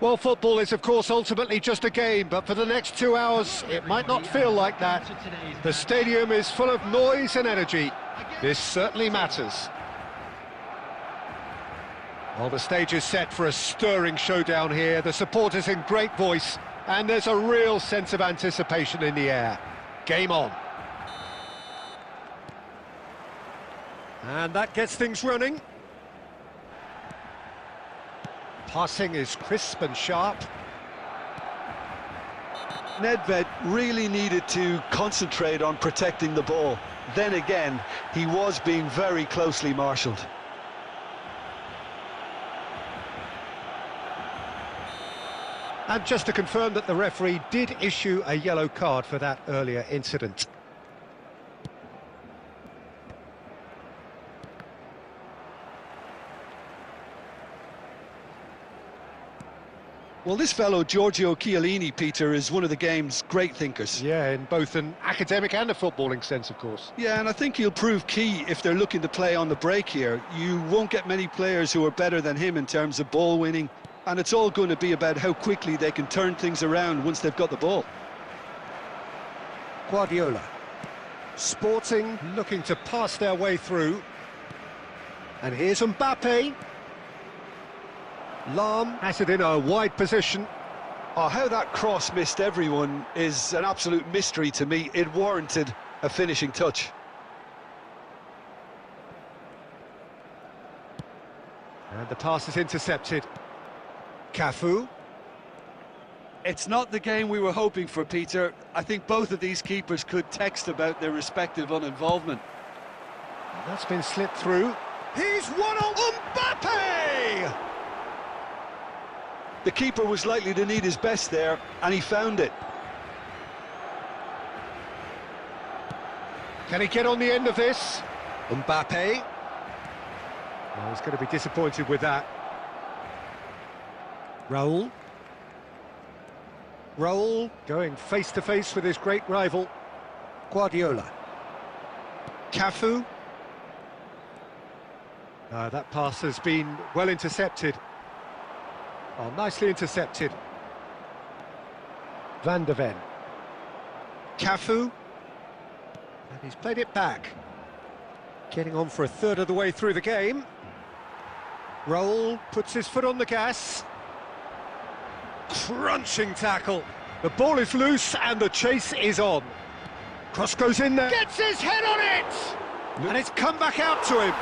Well, football is, of course, ultimately just a game, but for the next 2 hours, it might not feel like that. The stadium is full of noise and energy. This certainly matters. Well, the stage is set for a stirring showdown here. The supporters in great voice, and there's a real sense of anticipation in the air. Game on. And that gets things running. Passing is crisp and sharp. Nedved really needed to concentrate on protecting the ball. Then again, he was being very closely marshalled. And just to confirm that the referee did issue a yellow card for that earlier incident. Well, this fellow, Giorgio Chiellini, Peter, is one of the game's great thinkers. Yeah, in both an academic and a footballing sense, of course. Yeah, and I think he'll prove key if they're looking to play on the break here. You won't get many players who are better than him in terms of ball winning, and it's all going to be about how quickly they can turn things around once they've got the ball. Guardiola. Sporting looking to pass their way through. And here's Mbappe. Lahm has it in a wide position. Oh, how that cross missed everyone is an absolute mystery to me. It warranted a finishing touch. And the pass is intercepted. Cafu. It's not the game we were hoping for, Peter. I think both of these keepers could text about their respective uninvolvement. That's been slipped through. He's one on Mbappe! The keeper was likely to need his best there, and he found it. Can he get on the end of this? Mbappe. Well, he's going to be disappointed with that. Raul. Raul going face-to-face with his great rival, Guardiola. Cafu. That pass has been well intercepted. Oh, nicely intercepted. Van de Ven. Cafu. And he's played it back. Getting on for a third of the way through the game. Raul puts his foot on the gas. Crunching tackle. The ball is loose and the chase is on. Cross goes in there. Gets his head on it! And it's come back out to him.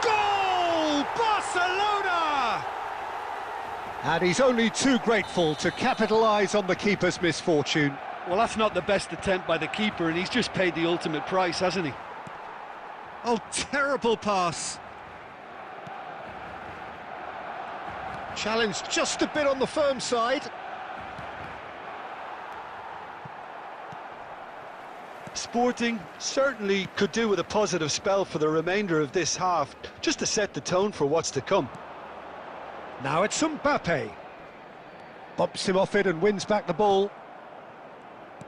Goal! Barcelona! And he's only too grateful to capitalise on the keeper's misfortune. Well, that's not the best attempt by the keeper, and he's just paid the ultimate price, hasn't he? Oh, terrible pass. Challenged just a bit on the firm side. Sporting certainly could do with a positive spell for the remainder of this half, just to set the tone for what's to come. Now it's Mbappe. Bumps him off it and wins back the ball.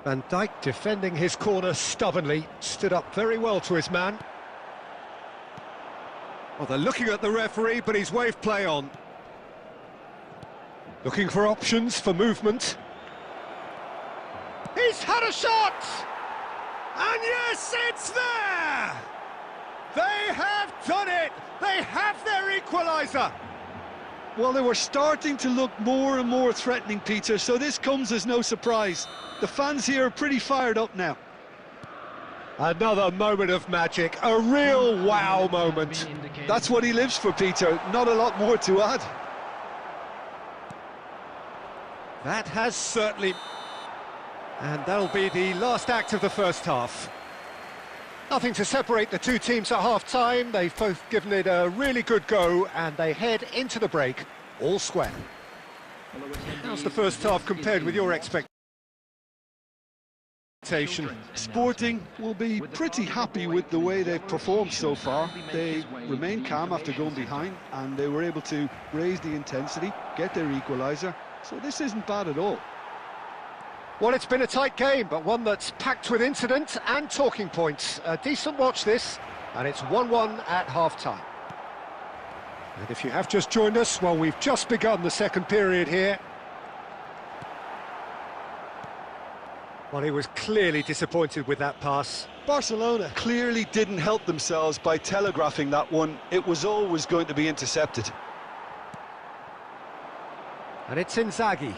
Van Dijk defending his corner stubbornly, stood up very well to his man. Well, they're looking at the referee, but he's waved play on. Looking for options for movement. He's had a shot! And yes, it's there! They have done it! They have their equaliser! Well, they were starting to look more and more threatening, Peter, so this comes as no surprise. The fans here are pretty fired up now. Another moment of magic, a real wow moment. That's what he lives for, Peter, not a lot more to add. That has certainly... And that'll be the last act of the first half. Nothing to separate the two teams at half-time. They've both given it a really good go, and they head into the break all square. How's the first half compared with your expectations? Sporting will be pretty happy with the way they've performed so far. They remain calm after going behind, and they were able to raise the intensity, get their equaliser. So this isn't bad at all. Well, it's been a tight game, but one that's packed with incident and talking points. A decent watch this, and it's 1-1 at half-time. And if you have just joined us, well, we've just begun the second period here. Well, he was clearly disappointed with that pass. Barcelona clearly didn't help themselves by telegraphing that one. It was always going to be intercepted. And it's Inzaghi.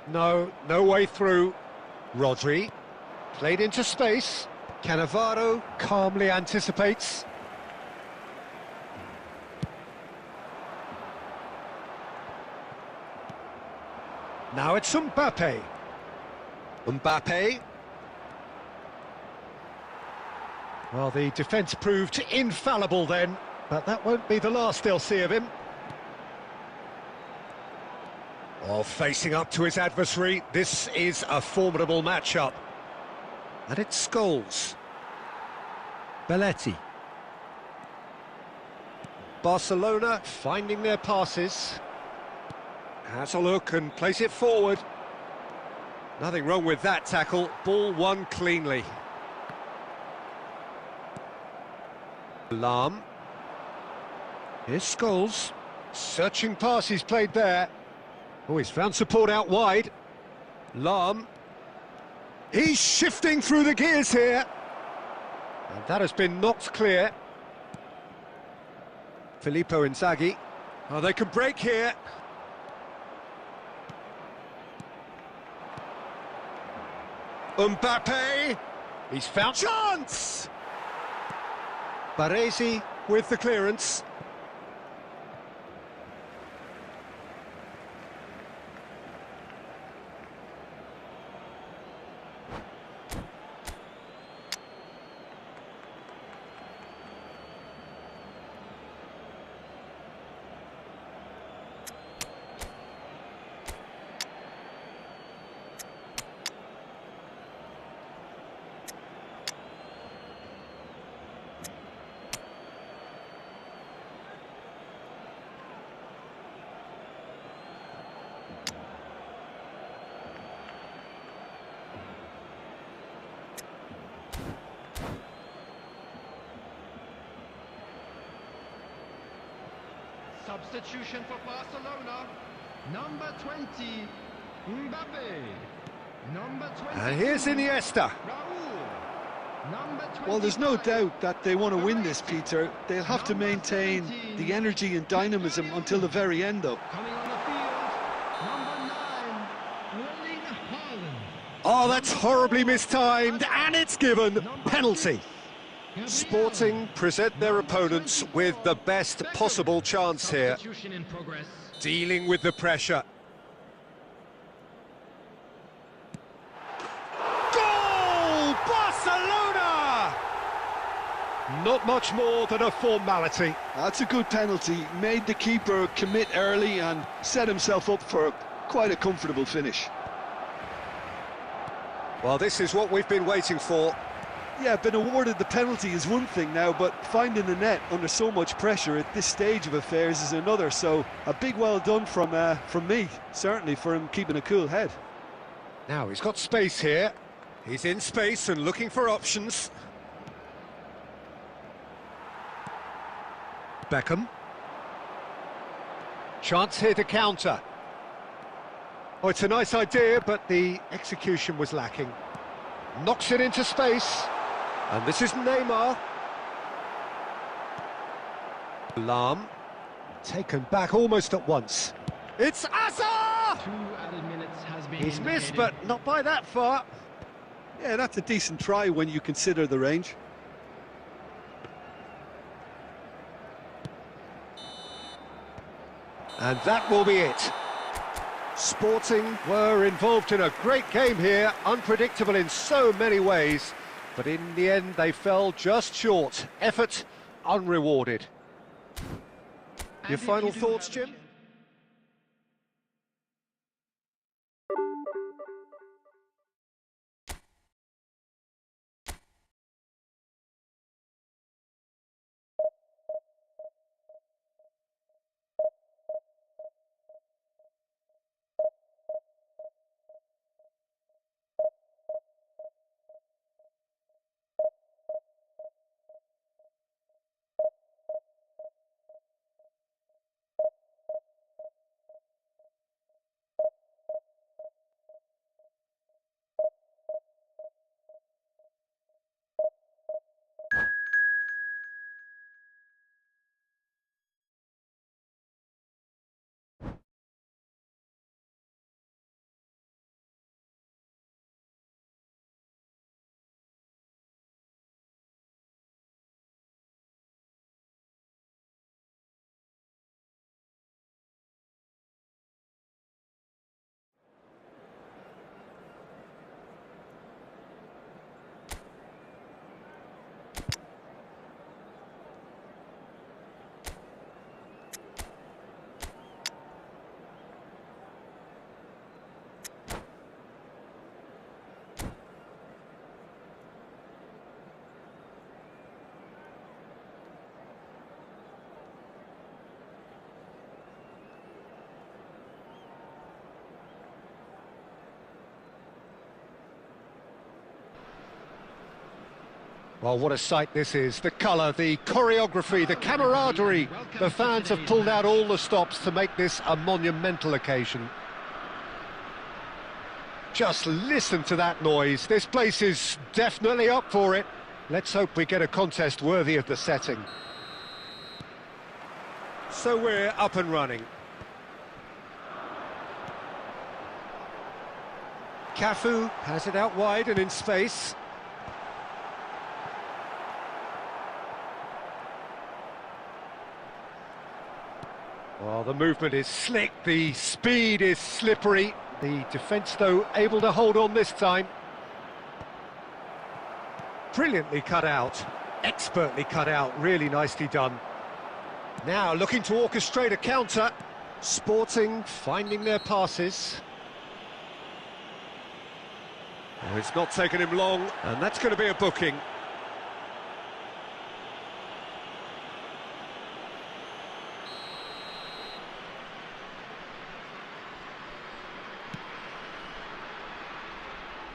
No way through. Rodri, played into space. Cannavaro calmly anticipates. Now it's Mbappe. Mbappe. Well, the defence proved infallible then, but that won't be the last they'll see of him. Oh, facing up to his adversary, this is a formidable matchup. And it's Scholes. Belletti. Barcelona finding their passes. Has a look and plays it forward. Nothing wrong with that tackle. Ball won cleanly. Lahm. Here's Scholes. Searching pass he's played there. Oh, he's found support out wide. Lahm. He's shifting through the gears here. And that has been knocked clear. Filippo Inzaghi. Oh, they can break here. Mbappe. He's found chance. Baresi with the clearance. Substitution for Barcelona, number 20, And here's Iniesta. Well, there's no doubt that they want to win this, Peter. They'll have to maintain the energy and dynamism until the very end, though. Oh, that's horribly mistimed, and it's given. Penalty. Sporting present their opponents with the best possible chance here. Dealing with the pressure. Goal! Barcelona! Not much more than a formality. That's a good penalty. Made the keeper commit early and set himself up for quite a comfortable finish. Well, this is what we've been waiting for. Yeah, been awarded the penalty is one thing now, but finding the net under so much pressure at this stage of affairs is another. So a big well done from me, certainly, for him keeping a cool head. Now he's got space here. He's in space and looking for options. Beckham. Chance here to counter. Oh, it's a nice idea, but the execution was lacking. Knocks it into space. And this is Neymar. Lahm. Taken back almost at once. It's Hazard! He's missed, but not by that far. Yeah, that's a decent try when you consider the range. And that will be it. Sporting were involved in a great game here, unpredictable in so many ways, but in the end they fell just short. Effort unrewarded. Your final thoughts, Jim? Well, what a sight this is. The colour, the choreography, the camaraderie. The fans have pulled out all the stops to make this a monumental occasion. Just listen to that noise. This place is definitely up for it. Let's hope we get a contest worthy of the setting. So we're up and running. Cafu has it out wide and in space. Well, the movement is slick, the speed is slippery. The defence, though, able to hold on this time. Brilliantly cut out, expertly cut out, really nicely done. Now looking to orchestrate a counter. Sporting finding their passes. Oh, it's not taken him long, and that's going to be a booking.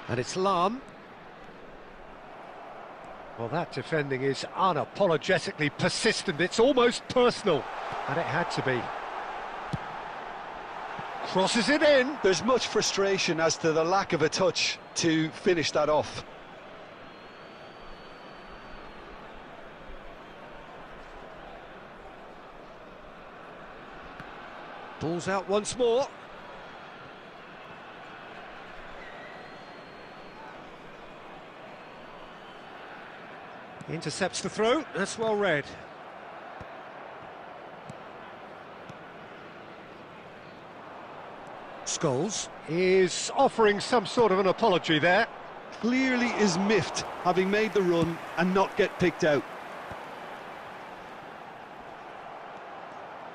And it's Lahm. Well, that defending is unapologetically persistent. It's almost personal, and it had to be. Crosses it in. There's much frustration as to the lack of a touch to finish that off. Ball's out once more. Intercepts the throw. That's well read. Scholes is offering some sort of an apology there. Clearly is miffed, having made the run and not get picked out.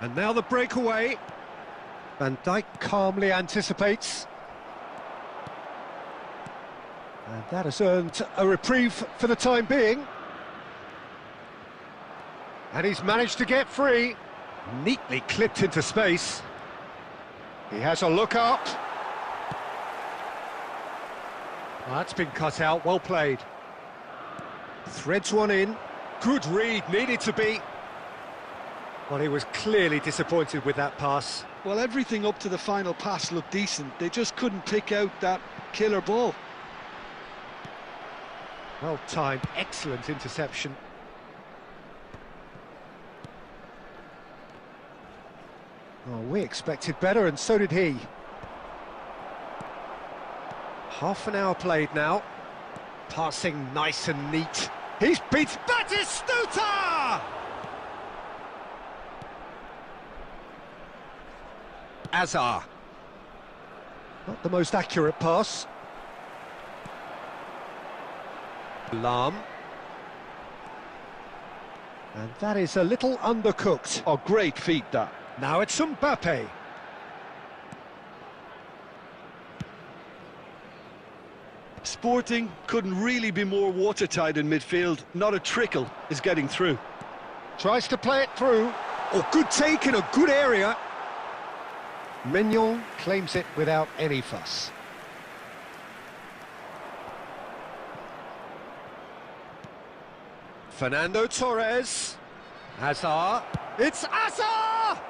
And now the breakaway. Van Dijk calmly anticipates. And that has earned a reprieve for the time being. And he's managed to get free. Neatly clipped into space. He has a look up. Well, that's been cut out, well played. Threads one in. Good read, needed to be. Well, he was clearly disappointed with that pass. Well, everything up to the final pass looked decent. They just couldn't pick out that killer ball. Well timed, excellent interception. Oh, we expected better, and so did he. Half an hour played now. Passing nice and neat. He's beat Batistuta! Azar. Not the most accurate pass. Lahm. And that is a little undercooked. Oh, great feat, that. Now it's Mbappe. Sporting couldn't really be more watertight in midfield. Not a trickle is getting through. Tries to play it through. Oh, good take in a good area. Mignon claims it without any fuss. Fernando Torres. Hazard. It's Hazard!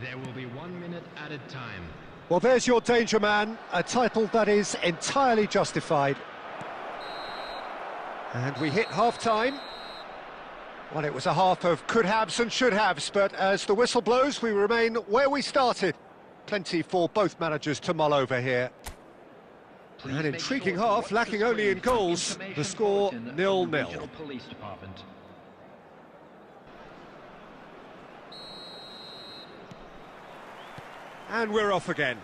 There will be 1 minute added time. Well, there's your danger man, a title that is entirely justified. And we hit half-time. Well, it was a half of could-haves and should-haves, but as the whistle blows, we remain where we started. Plenty for both managers to mull over here. An intriguing half, lacking only in goals. The score 0-0. And we're off again.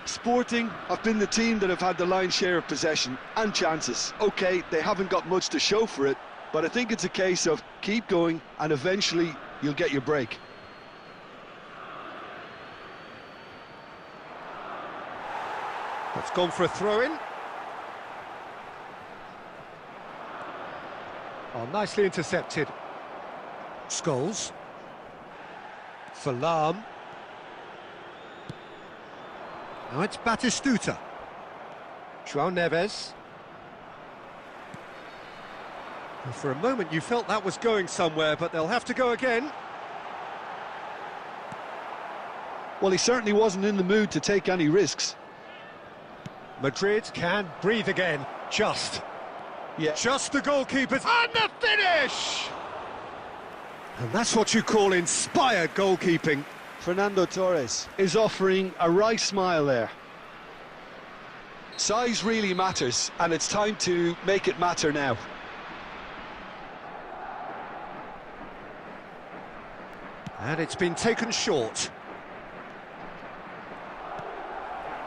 Sporting have been the team that have had the lion's share of possession and chances. OK, they haven't got much to show for it, but I think it's a case of keep going and eventually you'll get your break. It's gone for a throw-in. Oh, nicely intercepted. Scholes. For Lahm. Now it's Batistuta. João Neves. And for a moment you felt that was going somewhere, but they'll have to go again. Well, he certainly wasn't in the mood to take any risks. Madrid can breathe again. Just the goalkeepers. And the finish! And that's what you call inspired goalkeeping. Fernando Torres is offering a wry smile there. Size really matters, and it's time to make it matter now. And it's been taken short.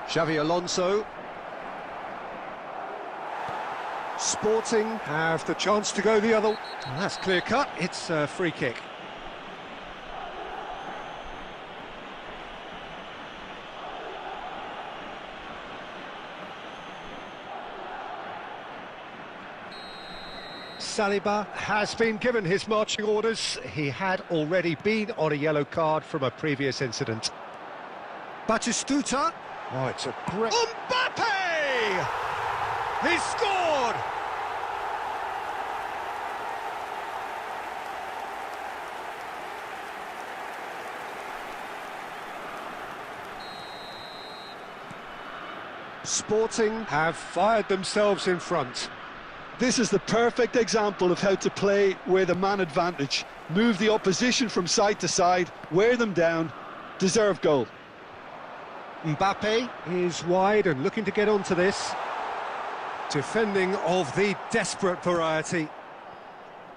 Xavi Alonso. Sporting have the chance to go the other. And that's clear cut. It's a free kick. Saliba has been given his marching orders. He had already been on a yellow card from a previous incident. Batistuta. Oh, it's a great... Mbappe! He scored! Sporting have fired themselves in front. This is the perfect example of how to play with a man advantage. Move the opposition from side to side, wear them down, deserve goal. Mbappe is wide and looking to get onto this. Defending of the desperate variety.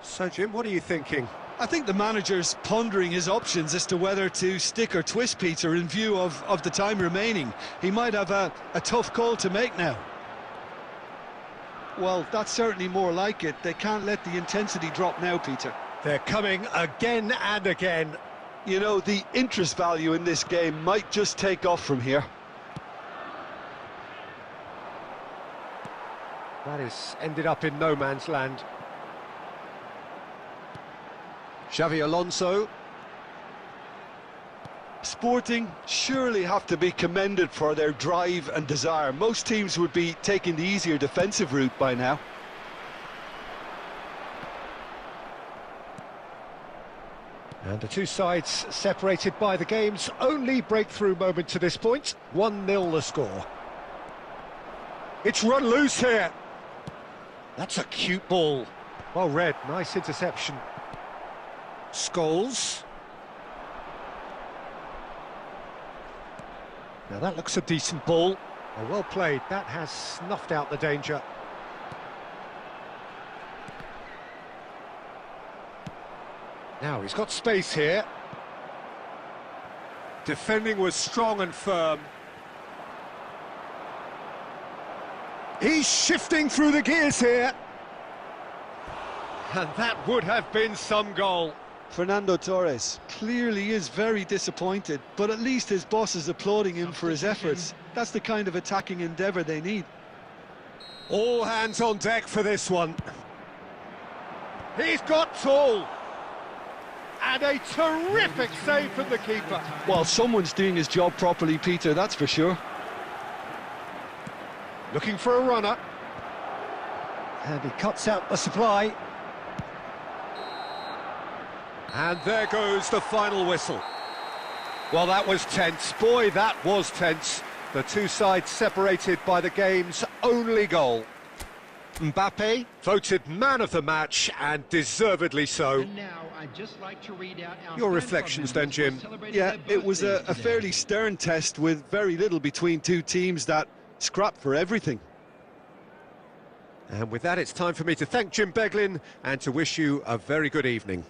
So, Jim, what are you thinking? I think the manager's pondering his options as to whether to stick or twist Peter in view of the time remaining. He might have a tough call to make now. Well, that's certainly more like it. They can't let the intensity drop now, Peter. They're coming again and again. You know, the interest value in this game might just take off from here. That has ended up in no man's land. Xavi Alonso. Sporting surely have to be commended for their drive and desire. Most teams would be taking the easier defensive route by now. And the two sides separated by the game's only breakthrough moment to this point. 1-0 the score. It's run loose here. That's a cute ball. Well read, nice interception. Scholes. Now that looks a decent ball. Oh, well played, that has snuffed out the danger. Now he's got space here. Defending was strong and firm. He's shifting through the gears here. And that would have been some goal. Fernando Torres clearly is very disappointed, but at least his boss is applauding him for his efforts. That's the kind of attacking endeavour they need. All hands on deck for this one. He's got tall. And a terrific save from the keeper. Well, someone's doing his job properly, Peter, that's for sure. Looking for a runner. And he cuts out the supply. And there goes the final whistle. Well, that was tense. Boy, that was tense. The two sides separated by the game's only goal. Mbappe voted man of the match, and deservedly so. And now, I'd just like to read out our Your fan reflections club then, Jim. members who are celebrating Yeah, their it was a birthdays today. fairly stern test with very little between two teams that scrapped for everything. And with that, it's time for me to thank Jim Beglin and to wish you a very good evening.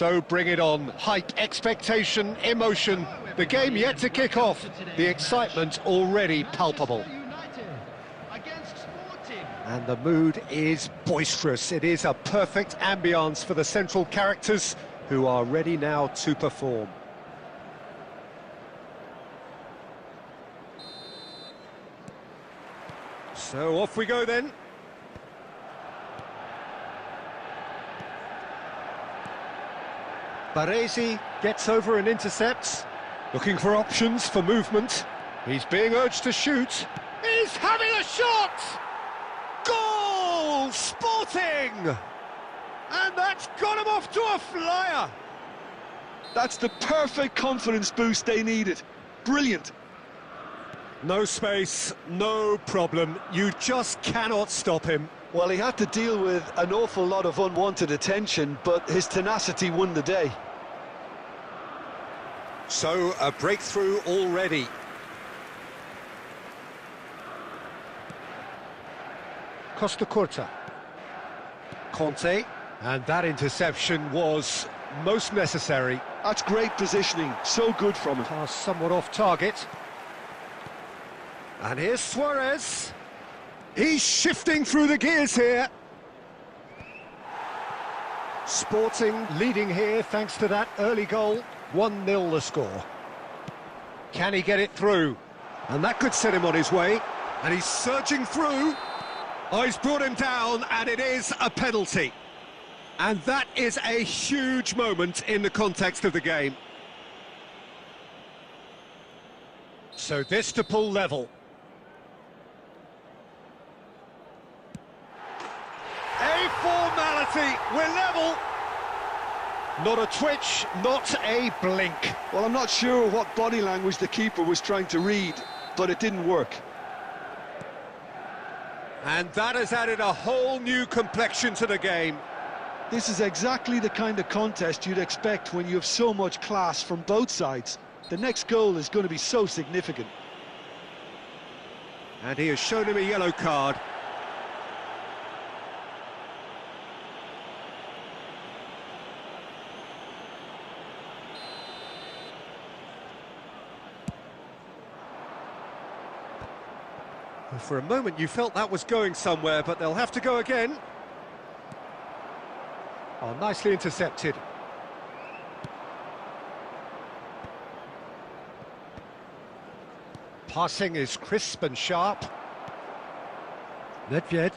So bring it on. Hype, expectation, emotion. The game yet to kick off. The excitement already palpable. And the mood is boisterous. It is a perfect ambience for the central characters who are ready now to perform. So off we go then. Baresi gets over and intercepts. Looking for options for movement. He's being urged to shoot. He's having a shot! Goal! Sporting! And that's got him off to a flyer! That's the perfect confidence boost they needed. Brilliant. No space, no problem. You just cannot stop him. Well, he had to deal with an awful lot of unwanted attention, but his tenacity won the day. So, a breakthrough already. Costa Curta. Conte. And that interception was most necessary. That's great positioning, so good from him. Pass somewhat off target. And here's Suarez. He's shifting through the gears here. Sporting leading here thanks to that early goal. 1-0 the score. Can he get it through? And that could set him on his way. And he's surging through. Oh, he's brought him down, and it is a penalty. And that is a huge moment in the context of the game. So this to pull level. A formality, we're level. Not a twitch, not a blink. Well, I'm not sure what body language the keeper was trying to read, but it didn't work. And that has added a whole new complexion to the game. This is exactly the kind of contest you'd expect when you have so much class from both sides. The next goal is going to be so significant. And he has shown him a yellow card. For a moment you felt that was going somewhere, but they'll have to go again. Oh, nicely intercepted. Passing is crisp and sharp. Nedved.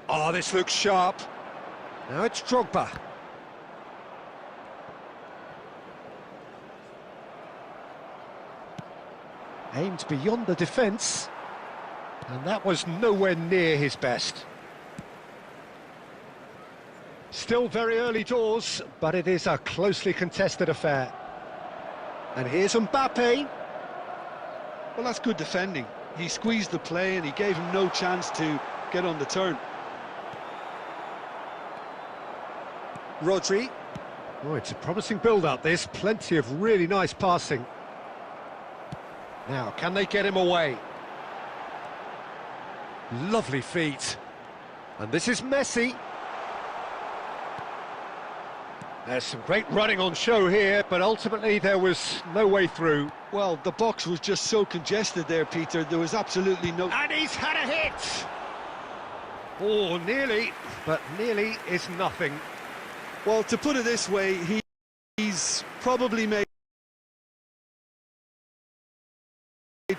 Oh, this looks sharp. Now it's Drogba. Aimed beyond the defence. And that was nowhere near his best. Still very early doors, but it is a closely contested affair. And here's Mbappe. Well, that's good defending. He squeezed the play and he gave him no chance to get on the turn. Rodri. Oh, it's a promising build-up, this. Plenty of really nice passing. Now, can they get him away? Lovely feet. And this is Messi. There's some great running on show here, but ultimately there was no way through. Well, the box was just so congested there, Peter. There was absolutely no... And he's had a hit! Oh, nearly, but nearly is nothing. Well, to put it this way, he's probably made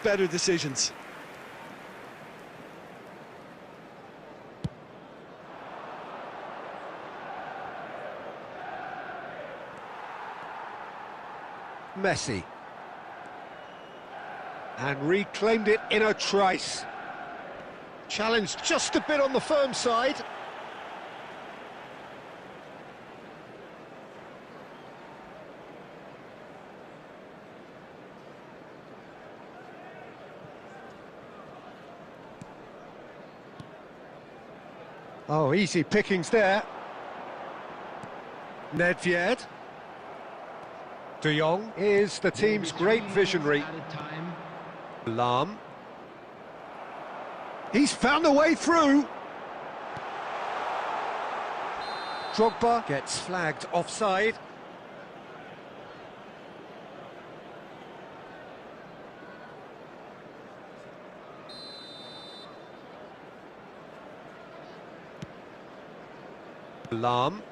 better decisions. Messi. And reclaimed it in a trice. Challenged just a bit on the firm side. Oh, easy pickings there. Nedved. De Jong is the team's great visionary. Lahm. He's found a way through. Drogba gets flagged offside. Alarm.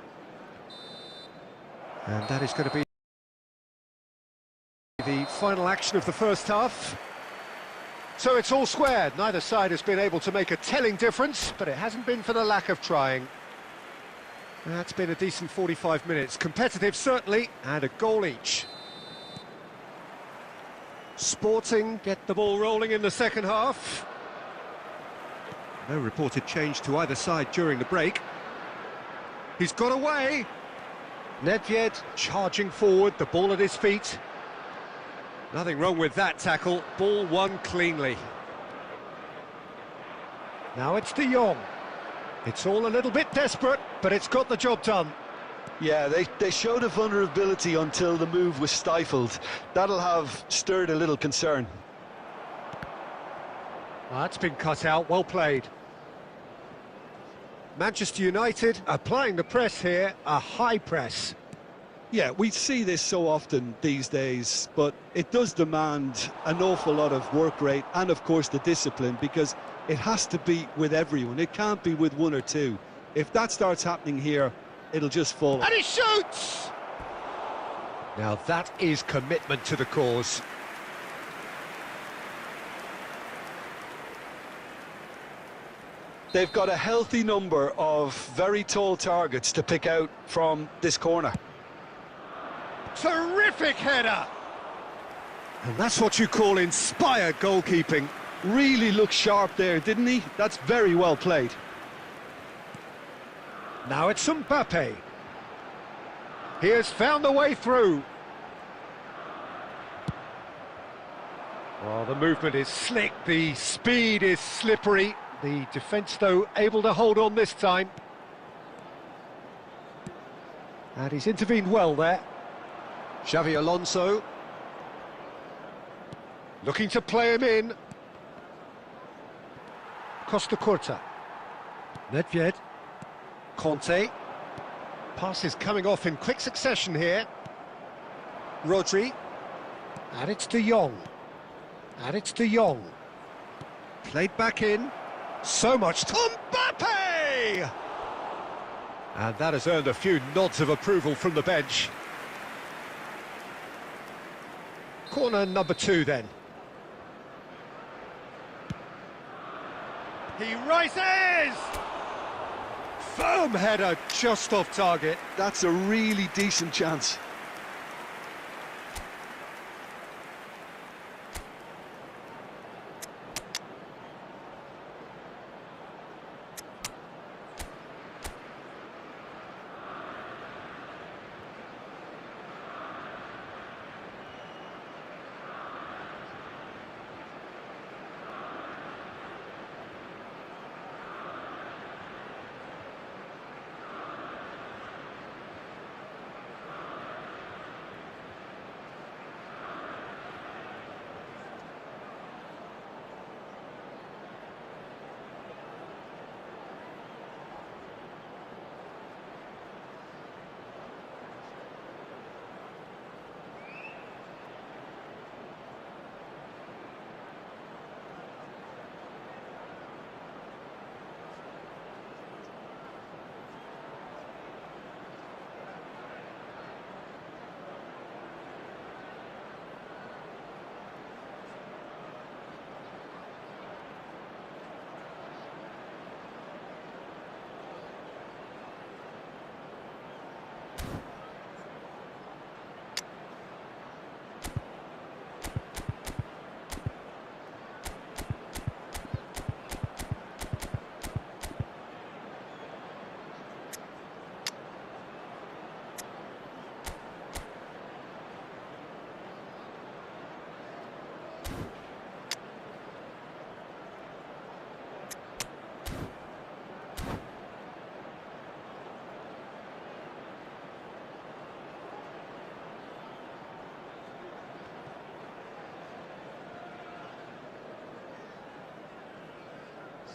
And that is going to be the final action of the first half. So it's all squared. Neither side has been able to make a telling difference, but it hasn't been for the lack of trying. That's been a decent 45 minutes. Competitive, certainly, and a goal each. Sporting get the ball rolling in the second half. No reported change to either side during the break. He's got away. Nedved charging forward, the ball at his feet. Nothing wrong with that tackle. Ball won cleanly. Now it's De Jong. It's all a little bit desperate, but it's got the job done. Yeah, they showed a vulnerability until the move was stifled. That'll have stirred a little concern. That's been cut out, well played. Manchester United applying the press here, a high press. Yeah, we see this so often these days, but it does demand an awful lot of work rate and, of course, the discipline, because it has to be with everyone. It can't be with one or two. If that starts happening here, it'll just fall. And he shoots! Now that is commitment to the cause. They've got a healthy number of very tall targets to pick out from this corner. Terrific header! And that's what you call inspired goalkeeping. Really looked sharp there, didn't he? That's very well played. Now it's Mbappe. He has found the way through. Well, the movement is slick, the speed is slippery. The defence, though, able to hold on this time. And he's intervened well there. Xavi Alonso. Looking to play him in. Costa Curta. Nedved. Conte. Passes coming off in quick succession here. Rodri. And it's De Jong. And it's De Jong. Played back in. So much to Mbappe! And that has earned a few nods of approval from the bench. Corner number 2 then. He rises! Firm header just off target. That's a really decent chance.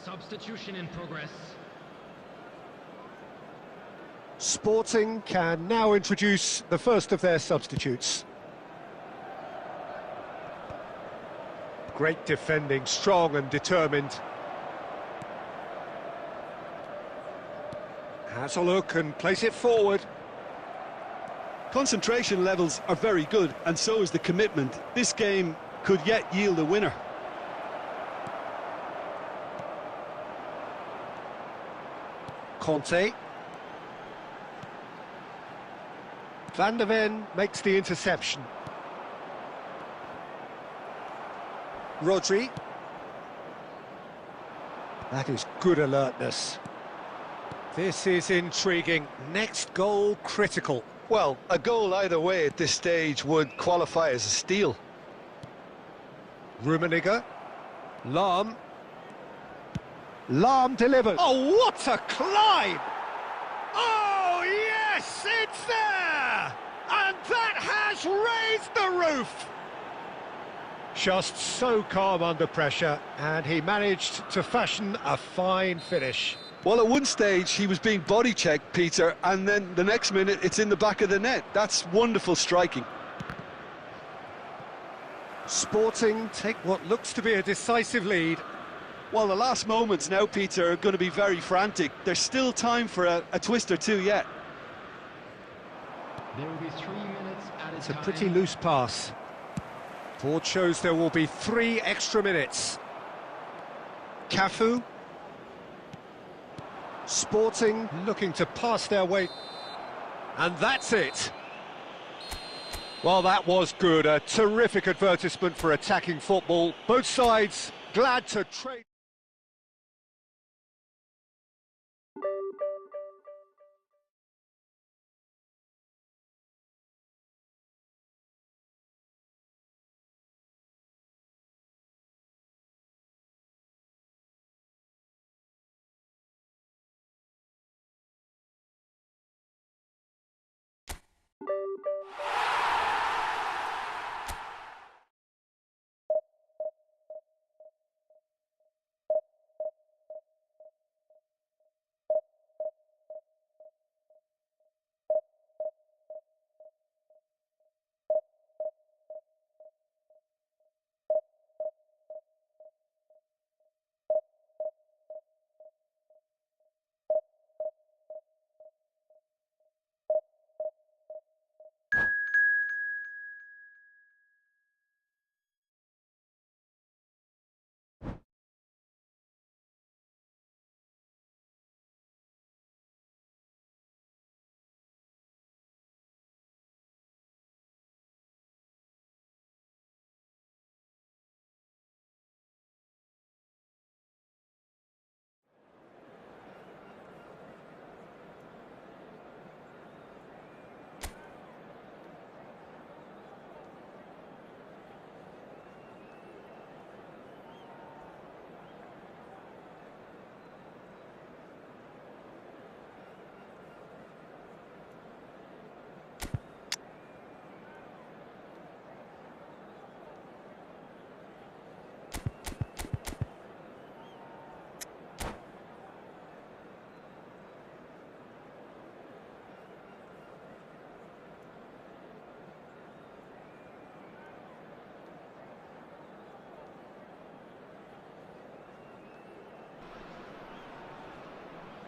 Substitution in progress. Sporting can now introduce the first of their substitutes. Great defending, strong and determined. Has a look and plays it forward. Concentration levels are very good, and so is the commitment. This game could yet yield a winner. Conte. Van de Ven makes the interception. Rodri. That is good alertness. This is intriguing. Next goal critical. Well, a goal either way at this stage would qualify as a steal. Rummenigge. Lahm. Lahm delivers. Oh, what a climb! Oh, yes, it's there! And that has raised the roof! Just so calm under pressure, and he managed to fashion a fine finish. Well, at one stage he was being body checked, Peter, and then the next minute it's in the back of the net. That's wonderful striking. Sporting take what looks to be a decisive lead. Well, the last moments now, Peter, are going to be very frantic. There's still time for a twist or two yet. There will be 3 minutes at a It's a time. pretty loose pass. Board shows there will be 3 extra minutes. Cafu. Sporting looking to pass their way. And that's it. Well, that was good. A terrific advertisement for attacking football. Both sides glad to trade.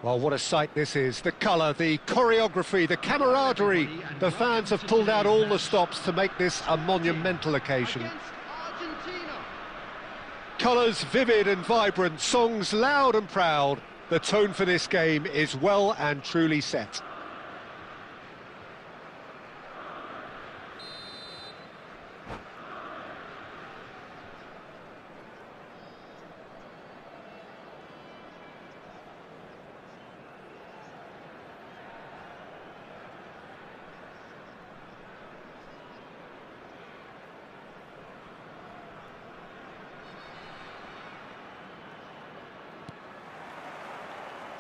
Well, what a sight this is. The colour, the choreography, the camaraderie. The fans have pulled out all the stops to make this a monumental occasion. Against Argentina. Colours vivid and vibrant, songs loud and proud. The tone for this game is well and truly set.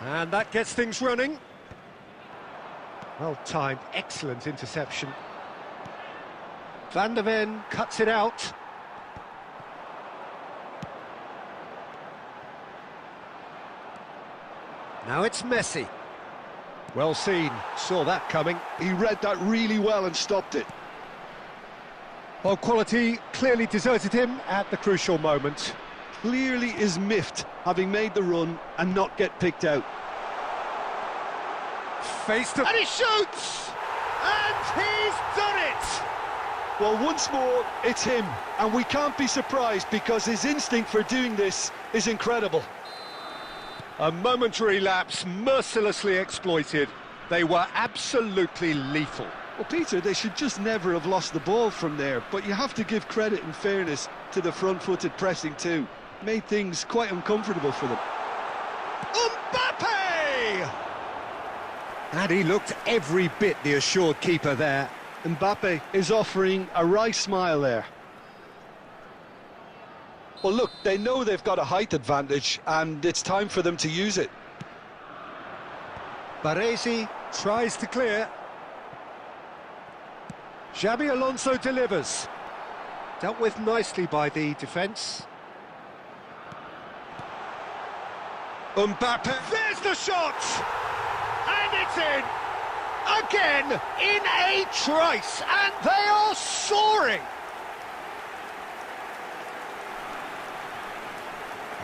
And that gets things running. Well timed, excellent interception. Van de Ven cuts it out. Now it's Messi. Well seen, saw that coming. He read that really well and stopped it. Well, quality clearly deserted him at the crucial moment. Clearly is miffed, having made the run and not get picked out. And he shoots! And he's done it! Well, once more, it's him, and we can't be surprised because his instinct for doing this is incredible. A momentary lapse mercilessly exploited. They were absolutely lethal. Well, Peter, they should just never have lost the ball from there, but you have to give credit and fairness to the front-footed pressing too. Made things quite uncomfortable for them. Mbappe! And he looked every bit the assured keeper there. Mbappe is offering a wry smile there. Well, look, they know they've got a height advantage, and it's time for them to use it. Baresi tries to clear. Xabi Alonso delivers. Dealt with nicely by the defence. Mbappe, there's the shot! And it's in! Again, in a trice, and they are soaring!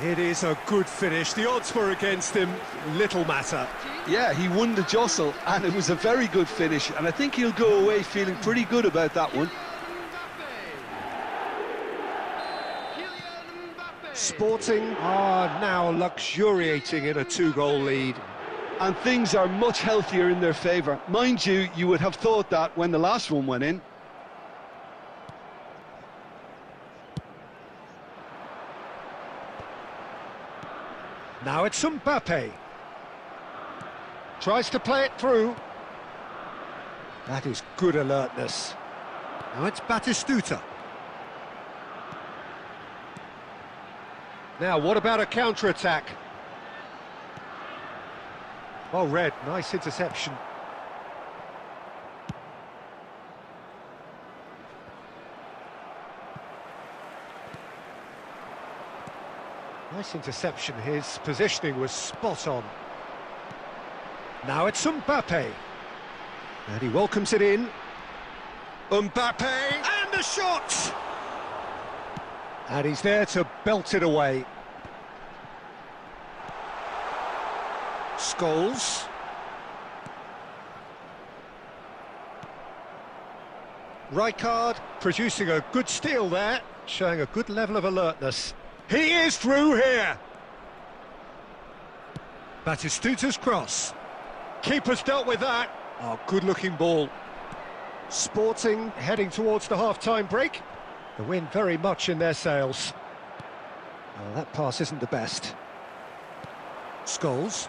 It is a good finish. The odds were against him, little matter. Yeah, he won the jostle, and it was a very good finish, and I think he'll go away feeling pretty good about that one. Sporting are now luxuriating in a two-goal lead. And things are much healthier in their favour. Mind you, you would have thought that when the last one went in. Now it's Mbappe. Tries to play it through. That is good alertness. Now it's Batistuta. Now, what about a counter-attack? Well read, nice interception. Nice interception, his positioning was spot on. Now it's Mbappe. And he welcomes it in. Mbappe, and the shot! And he's there to belt it away. Scholes. Rijkaard producing a good steal there, showing a good level of alertness. He is through here! Batistuta's cross. Keeper's dealt with that. Oh, good-looking ball. Sporting heading towards the half-time break. The wind very much in their sails. Well, that pass isn't the best. Scholes.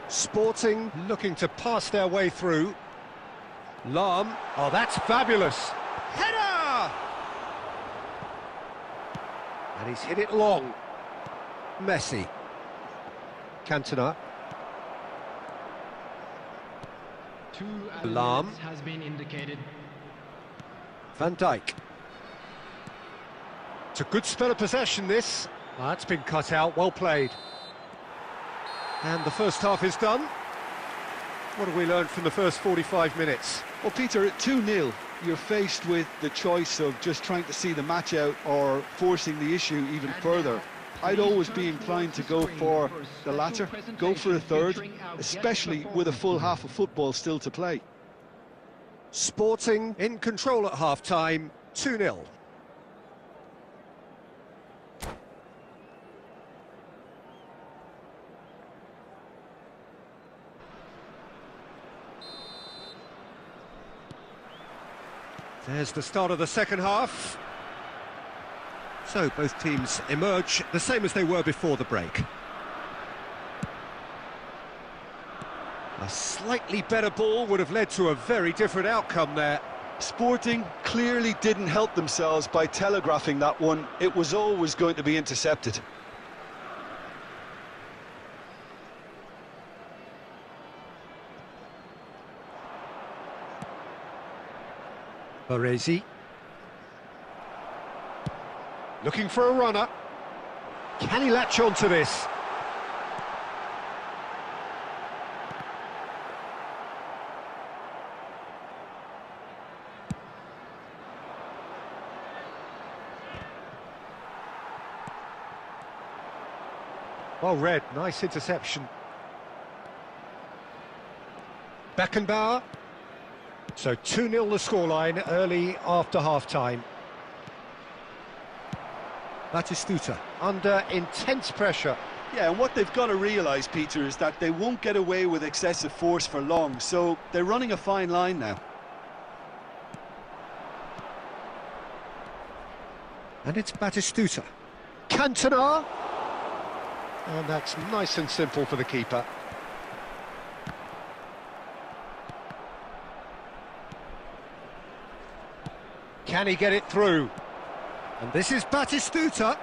Sporting looking to pass their way through. Lahm. Oh, that's fabulous. Header! And he's hit it long. Messi. Cantona. Lahm. Has been indicated. Van Dijk. It's a good spell of possession, this. Well, that's been cut out, well played. And the first half is done. What have we learned from the first 45 minutes? Well, Peter, at 2-0, you're faced with the choice of just trying to see the match out or forcing the issue even further. I'd always be inclined to go for the latter, go for a third, especially with a full half of football still to play. Sporting in control at half-time, 2-0. There's the start of the second half. So both teams emerge the same as they were before the break. A slightly better ball would have led to a very different outcome there. Sporting clearly didn't help themselves by telegraphing that one. It was always going to be intercepted. Baresi. Looking for a runner. Can he latch on to this? Well read, nice interception. Beckenbauer. So 2-0 the scoreline early after half-time. Batistuta under intense pressure. Yeah, and what they've got to realise, Peter, is that they won't get away with excessive force for long, so they're running a fine line now. And it's Batistuta. Cantona. And that's nice and simple for the keeper. Can he get it through? And this is Batistuta.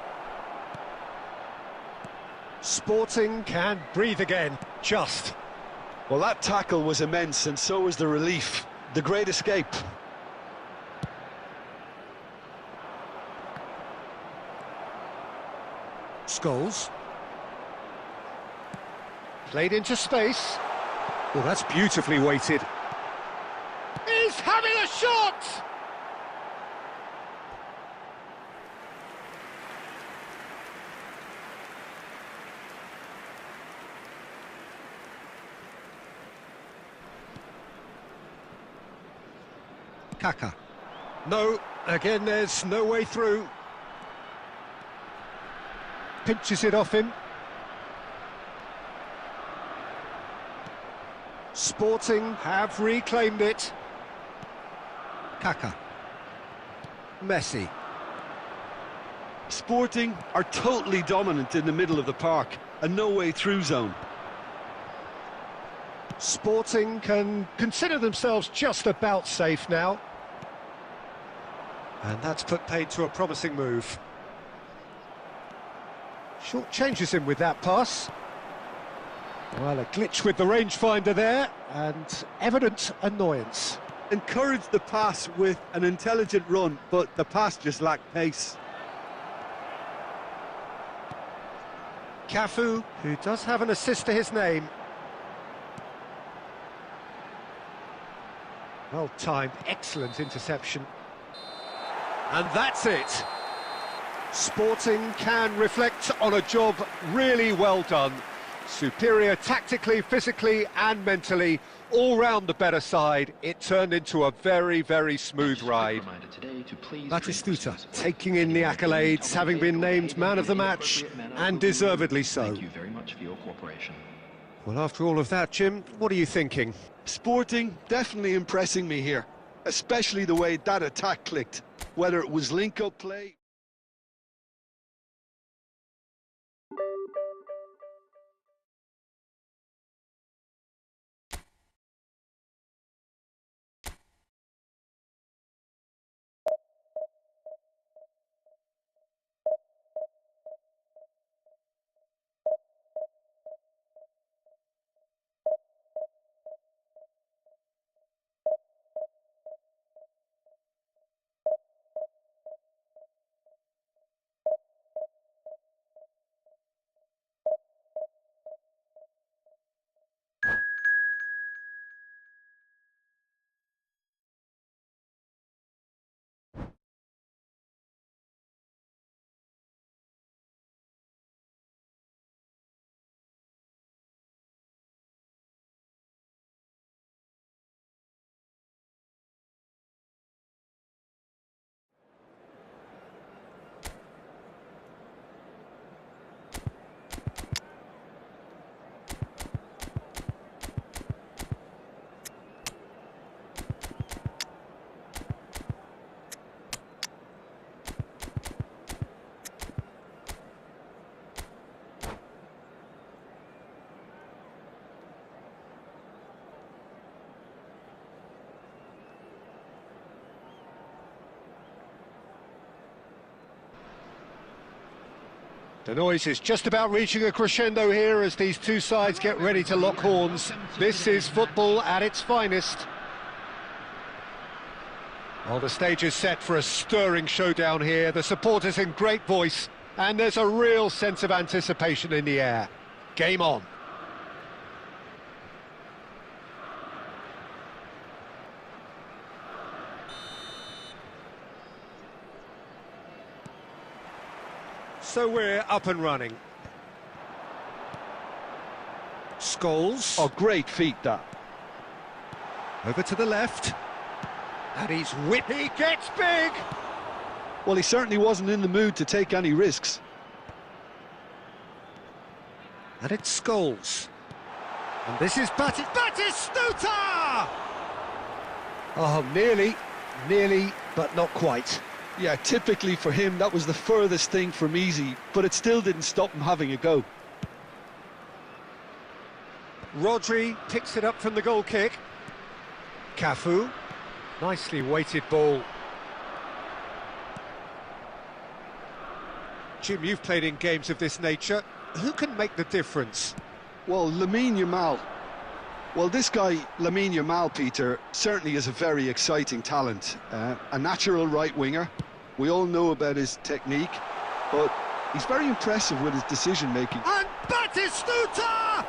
Sporting can breathe again, just. Well, that tackle was immense, and so was the relief. The great escape. Scholes. Played into space. Oh, that's beautifully weighted. He's having a shot! Kaka. No, again there's no way through. Pinches it off him. Sporting have reclaimed it. Kaka. Messi. Sporting are totally dominant in the middle of the park, a no-way through zone. Sporting can consider themselves just about safe now. And that's put paid to a promising move. Short changes him with that pass. Well, a glitch with the rangefinder there, and evident annoyance. Encouraged the pass with an intelligent run, but the pass just lacked pace. Cafu, who does have an assist to his name. Well timed, excellent interception. And that's it. Sporting can reflect on a job really well done. Superior tactically, physically and mentally, all round the better side. It turned into a very, very smooth ride. Batistuta taking in the accolades, having been named man of the match, and deservedly so. Thank you very much for your cooperation. Well, after all of that, Jim, what are you thinking? Sporting definitely impressing me here, especially the way that attack clicked, whether it was link-up play. The noise is just about reaching a crescendo here as these two sides get ready to lock horns. This is football at its finest. Well, the stage is set for a stirring showdown here. The supporters in great voice, and there's a real sense of anticipation in the air. Game on. So we're up and running. Scholes. Oh, great feat, that. Over to the left. And he's whipped. He gets big! Well, he certainly wasn't in the mood to take any risks. And it's Scholes. And this is Batistuta! Oh, nearly, but not quite. Yeah, typically for him, that was the furthest thing from easy, but it still didn't stop him having a go. Rodri picks it up from the goal kick. Cafu. Nicely weighted ball. Jim, you've played in games of this nature. Who can make the difference? Well, Lamine Yamal. Well, this guy, Lamine Yamal, Peter, certainly is a very exciting talent. A natural right winger. We all know about his technique, but he's very impressive with his decision-making. And Batistuta!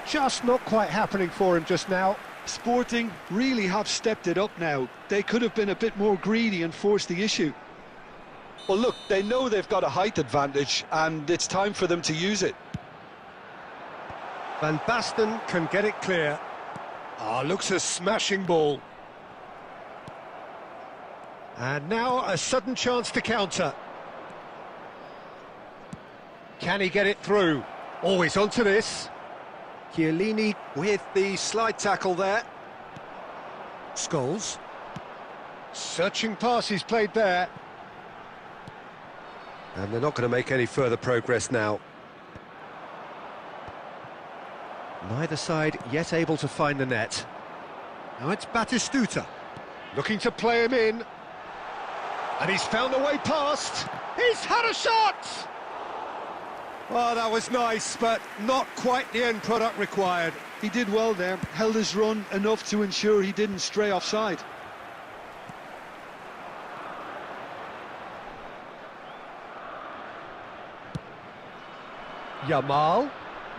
Just not quite happening for him just now. Sporting really have stepped it up now. They could have been a bit more greedy and forced the issue. Well, look, they know they've got a height advantage, and it's time for them to use it. Van Basten can get it clear. Looks a smashing ball. And now a sudden chance to counter. Can he get it through? Always onto this. Chiellini with the slide tackle there. Scholes. Searching pass he's played there. And they're not going to make any further progress now. Neither side yet able to find the net. Now it's Batistuta. Looking to play him in. And he's found a way past. He's had a shot! Well, that was nice, but not quite the end product required. He did well there, held his run enough to ensure he didn't stray offside. Yamal.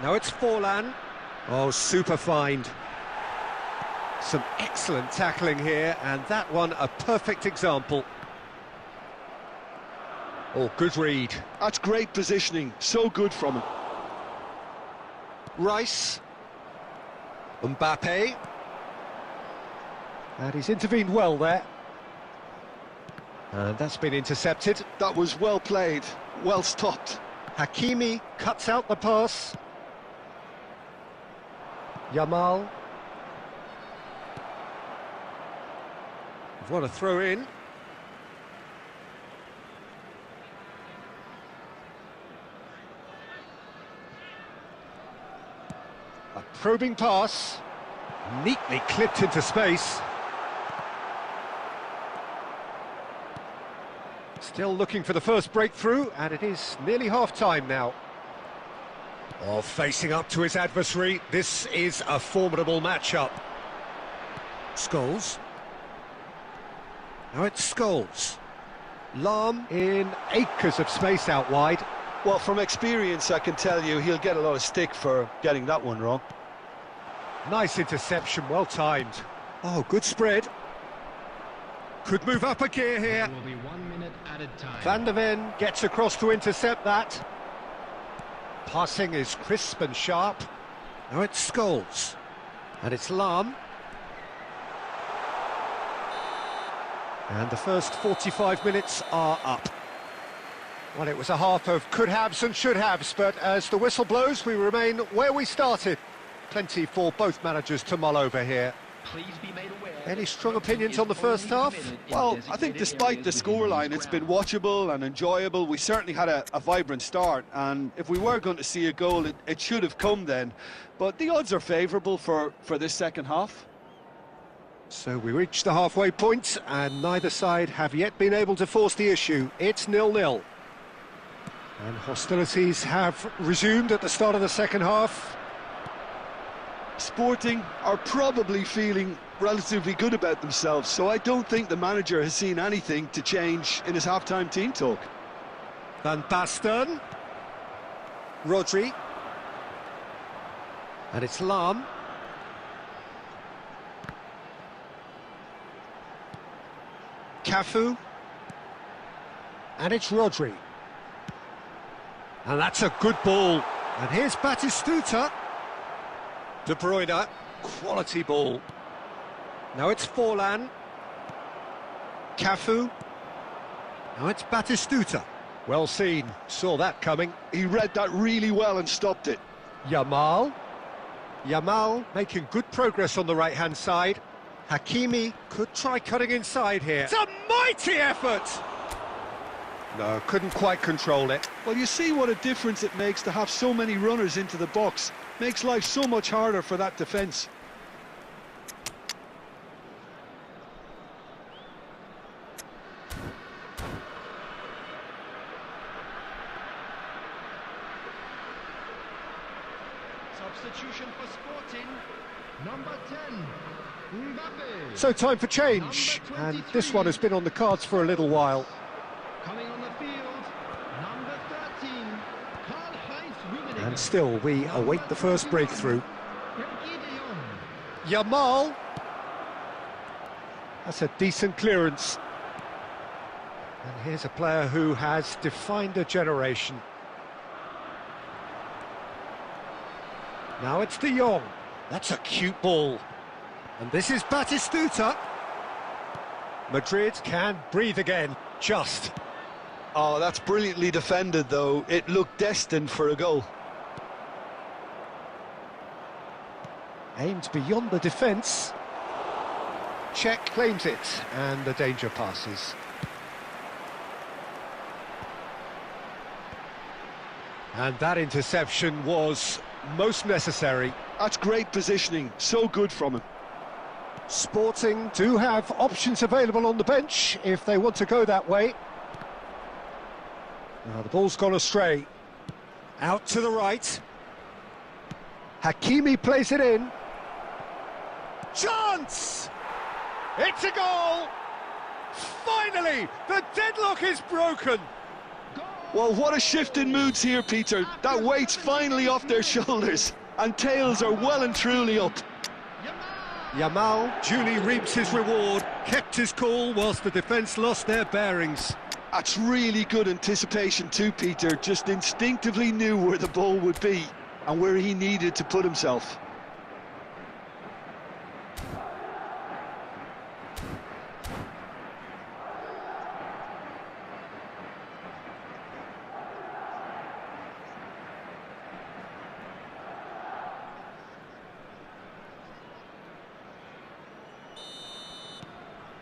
Now it's Forlan. Oh, super find. Some excellent tackling here, and that one a perfect example. Oh, good read. That's great positioning, so good from him. Rice. Mbappe. And he's intervened well there. And that's been intercepted. That was well played, well stopped. Hakimi cuts out the pass. Yamal. What a throw in. A probing pass. Neatly clipped into space. Still looking for the first breakthrough, and it is nearly half-time now. Oh, facing up to his adversary, this is a formidable matchup. Scholes. Now it's Scholes. Lahm in acres of space out wide. Well, from experience, I can tell you he'll get a lot of stick for getting that one wrong. Nice interception, well timed. Oh, good spread. Could move up a gear here. There will be 1 minute added time. Van der Ven gets across to intercept that. Passing is crisp and sharp. Now it's Scholes. And it's Lahm. And the first 45 minutes are up. Well, it was a half of could-haves and should-haves, but as the whistle blows, we remain where we started. Plenty for both managers to mull over here. Please be made aware. Any strong opinions on the first half? Well, I think despite the scoreline, it's been watchable and enjoyable. We certainly had a vibrant start, and if we were going to see a goal, it should have come then. But the odds are favourable for this second half. So we reached the halfway point, and neither side have yet been able to force the issue. It's 0-0. And hostilities have resumed at the start of the second half. Sporting are probably feeling relatively good about themselves, so I don't think the manager has seen anything to change in his half-time team talk. Van Basten. Rodri. And it's Lahm. Cafu. And it's Rodri. And that's a good ball. And here's Batistuta. De Bruyne, quality ball. Now it's Forlan. Cafu. Now it's Batistuta. Well seen, saw that coming. He read that really well and stopped it. Yamal. Yamal making good progress on the right-hand side. Hakimi could try cutting inside here. It's a mighty effort! No, couldn't quite control it. Well, you see what a difference it makes to have so many runners into the box. Makes life so much harder for that defence. Substitution for Sporting. Number 10, Mbappe. So time for change, and this one has been on the cards for a little while. Coming on the field, number 13, Karl-Heinz Rummenigge. And still, we await the first breakthrough. Frenkie de Jong. Yamal. That's a decent clearance. And here's a player who has defined a generation. Now it's De Jong. That's a cute ball. And this is Batistuta. Madrid can breathe again, just. Oh, that's brilliantly defended, though. It looked destined for a goal. Aimed beyond the defence. Czech claims it, and the danger passes. And that interception was most necessary. That's great positioning, so good from him. Sporting do have options available on the bench if they want to go that way. Now the ball's gone astray. Out to the right. Hakimi plays it in. Chance! It's a goal! Finally, the deadlock is broken. Well, what a shift in moods here, Peter. That weight's finally off their shoulders, and tails are well and truly up. Yamal duly reaps his reward, kept his cool whilst the defence lost their bearings. That's really good anticipation too, Peter. Just instinctively knew where the ball would be and where he needed to put himself.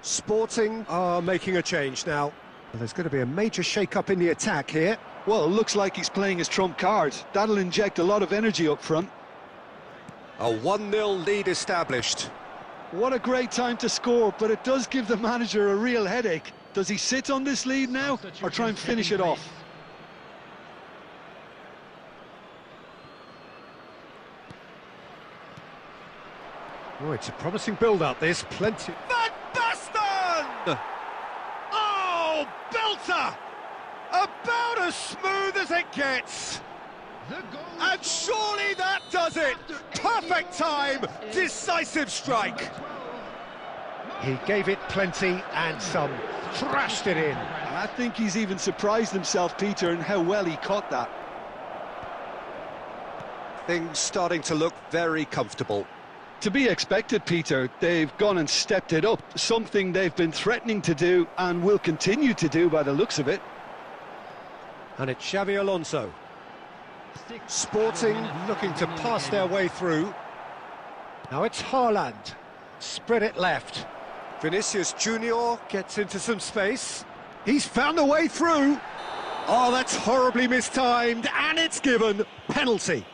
Sporting are making a change now. There's going to be a major shake-up in the attack here. Well, it looks like he's playing his trump card. That'll inject a lot of energy up front. A 1-0 lead established. What a great time to score, but it does give the manager a real headache. Does he sit on this lead now, or try and finish it off? Oh, it's a promising build-up, this. Plenty... Van Basten! Oh, belter! About as smooth as it gets. And surely that does it! Perfect time, decisive strike. He gave it plenty and some, thrashed it in. I think he's even surprised himself, Peter, in how well he caught that. Things starting to look very comfortable. To be expected, Peter. They've gone and stepped it up, something they've been threatening to do and will continue to do by the looks of it. And it's Xabi Alonso. Sporting looking to pass their way through. Now it's Haaland. Spread it left. Vinicius Junior gets into some space. He's found a way through. Oh, that's horribly mistimed, and it's given. Penalty.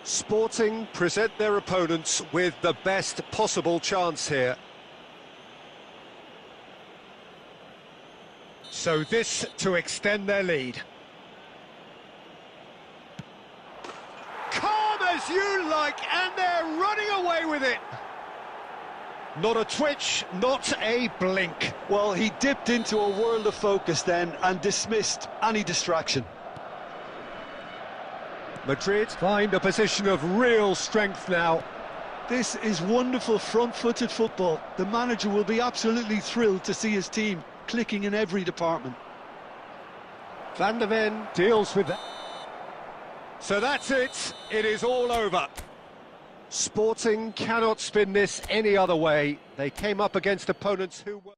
Sporting present their opponents with the best possible chance here. So this to extend their lead. Calm as you like, and they're running away with it. Not a twitch, not a blink. Well, he dipped into a world of focus then and dismissed any distraction. Madrid find a position of real strength now. This is wonderful front-footed football. The manager will be absolutely thrilled to see his team clicking in every department. Van der Ven deals with that. So that's it. It is all over. Sporting cannot spin this any other way. They came up against opponents who were...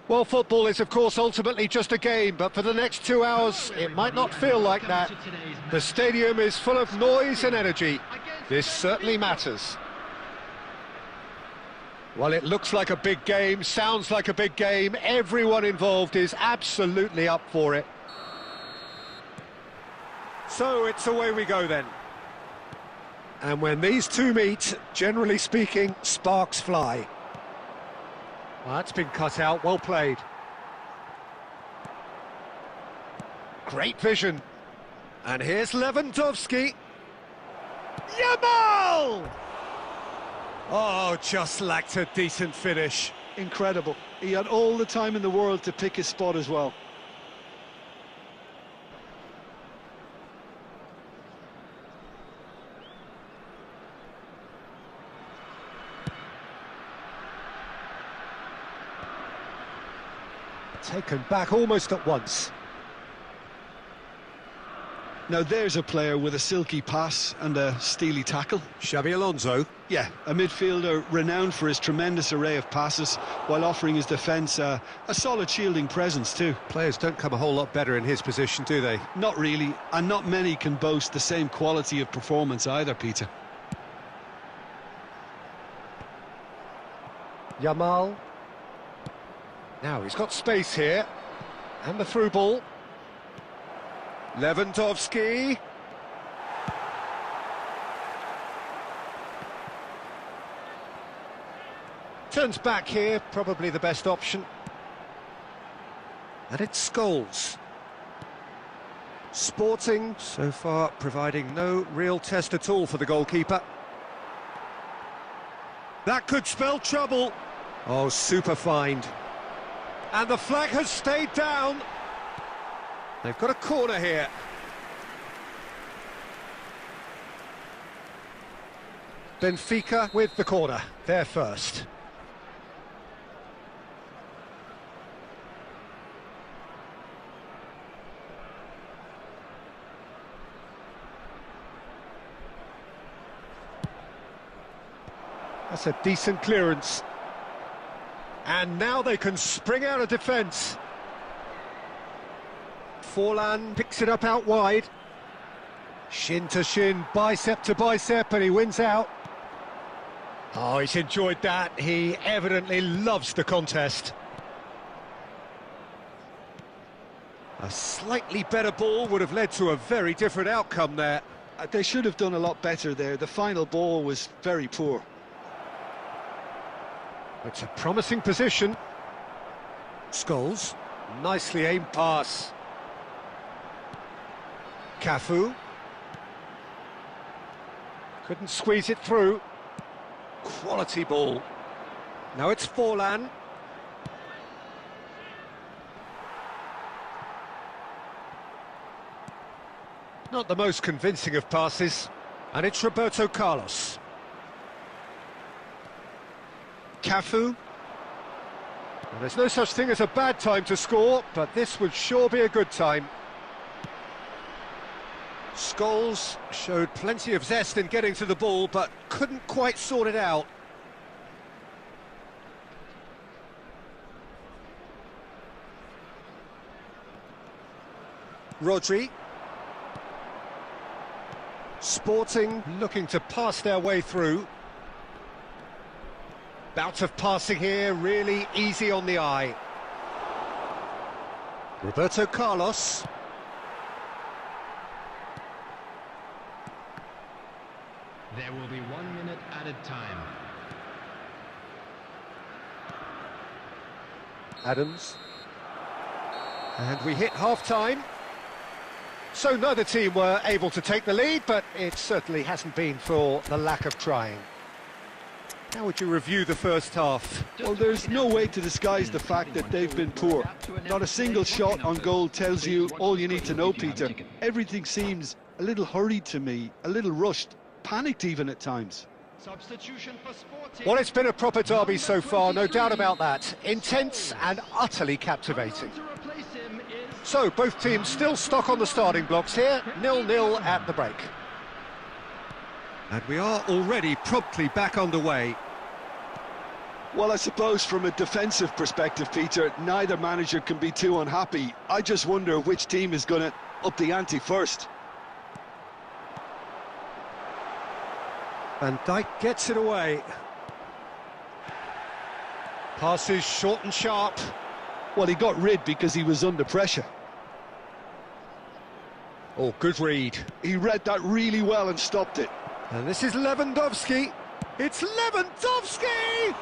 Well, football is, of course, ultimately just a game, but for the next 2 hours, it might not feel like that. The stadium is full of noise and energy. This certainly matters. Well, it looks like a big game, sounds like a big game. Everyone involved is absolutely up for it. So it's away we go then. And when these two meet, generally speaking, sparks fly. Well, that's been cut out, well played. Great vision. And here's Lewandowski. Yamal! Oh, just lacked a decent finish. Incredible. He had all the time in the world to pick his spot as well. Taken back almost at once. Now there's a player with a silky pass and a steely tackle. Xabi Alonso. Yeah, a midfielder renowned for his tremendous array of passes while offering his defence a solid shielding presence too. Players don't come a whole lot better in his position, do they? Not really, and not many can boast the same quality of performance either, Peter. Yamal. Now he's got space here. And the through ball. Lewandowski. Turns back here, probably the best option. And it's Scholes. Sporting, so far, providing no real test at all for the goalkeeper. That could spell trouble. Oh, super find. And the flag has stayed down. They've got a corner here. Benfica with the corner. They're first. That's a decent clearance. And now they can spring out of defence. Forlan picks it up out wide. Shin to shin, bicep to bicep, and he wins out. Oh, he's enjoyed that. He evidently loves the contest. A slightly better ball would have led to a very different outcome there. They should have done a lot better there. The final ball was very poor. It's a promising position. Scholes, nicely aimed pass. Cafu. Couldn't squeeze it through. Quality ball. Now it's Forlan. Not the most convincing of passes. And it's Roberto Carlos. Cafu. Well, there's no such thing as a bad time to score, but this would sure be a good time. Scholes showed plenty of zest in getting to the ball, but couldn't quite sort it out. Rodri. Sporting looking to pass their way through. Bout of passing here, really easy on the eye. Roberto Carlos. There will be 1 minute added time. Adams. And we hit half-time. So neither team were able to take the lead, but it certainly hasn't been for the lack of trying. How would you review the first half? Well, there's no way to disguise the fact that they've been poor. Not a single shot on goal tells you all you need to know, Peter. Everything seems a little hurried to me, a little rushed, panicked even at times. Substitution for Sporting. Well, it's been a proper derby so far, no doubt about that. Intense and utterly captivating. To replace him is So, both teams still stuck on the starting blocks here, 0-0 at the break. And we are already promptly back underway. Well, I suppose from a defensive perspective, Peter, neither manager can be too unhappy. I just wonder which team is going to up the ante first. Van Dijk gets it away. Passes short and sharp. Well, he got rid because he was under pressure. Oh, good read. He read that really well and stopped it. And this is Lewandowski. It's Lewandowski!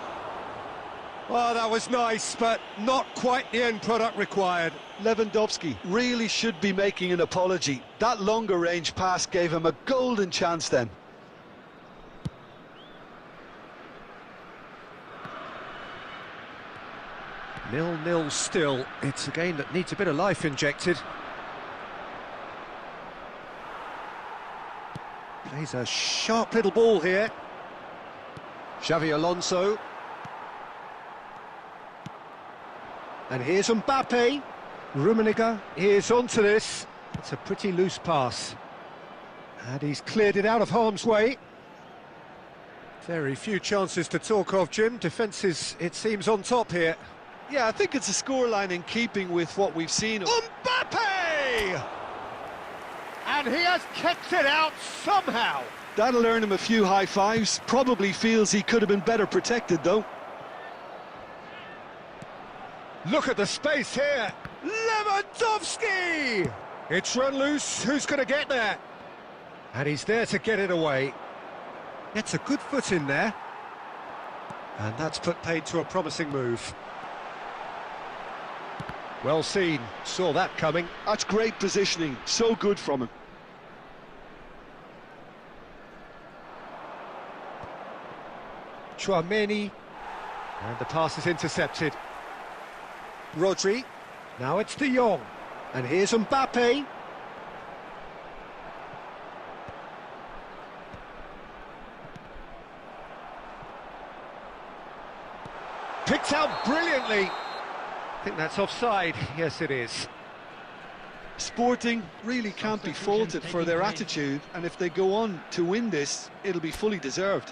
Well, that was nice, but not quite the end product required. Lewandowski really should be making an apology. That longer range pass gave him a golden chance then. Nil-nil still. It's a game that needs a bit of life injected. Plays a sharp little ball here. Xavi Alonso. And here's Mbappe. Rummenigge is onto this. It's a pretty loose pass. And he's cleared it out of harm's way. Very few chances to talk of, Jim. Defence is, it seems, on top here. Yeah, I think it's a scoreline in keeping with what we've seen. Mbappe! And he has kicked it out somehow. That'll earn him a few high fives. Probably feels he could have been better protected, though. Look at the space here. Lewandowski! It's run loose. Who's going to get there? And he's there to get it away. Gets a good foot in there. And that's put paid to a promising move. Well seen. Saw that coming. That's great positioning. So good from him. Tchouaméni. And the pass is intercepted. Rodri. Now it's De Jong. And here's Mbappe. Picked out brilliantly. I think that's offside. Yes, it is. Sporting really can't be faulted for their attitude, and if they go on to win this, it'll be fully deserved.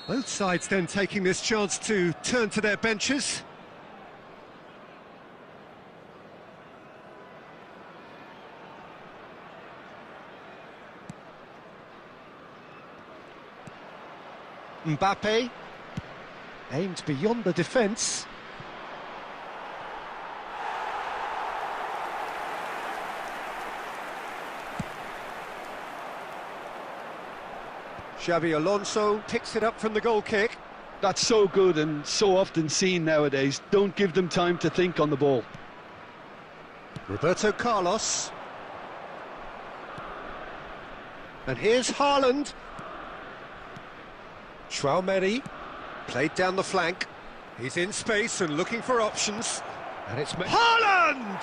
Both sides then taking this chance to turn to their benches. Mbappe, aimed beyond the defence. Xabi Alonso picks it up from the goal kick. That's so good and so often seen nowadays. Don't give them time to think on the ball. Roberto Carlos. And here's Haaland. Traoré played down the flank. He's in space and looking for options. And it's Haaland!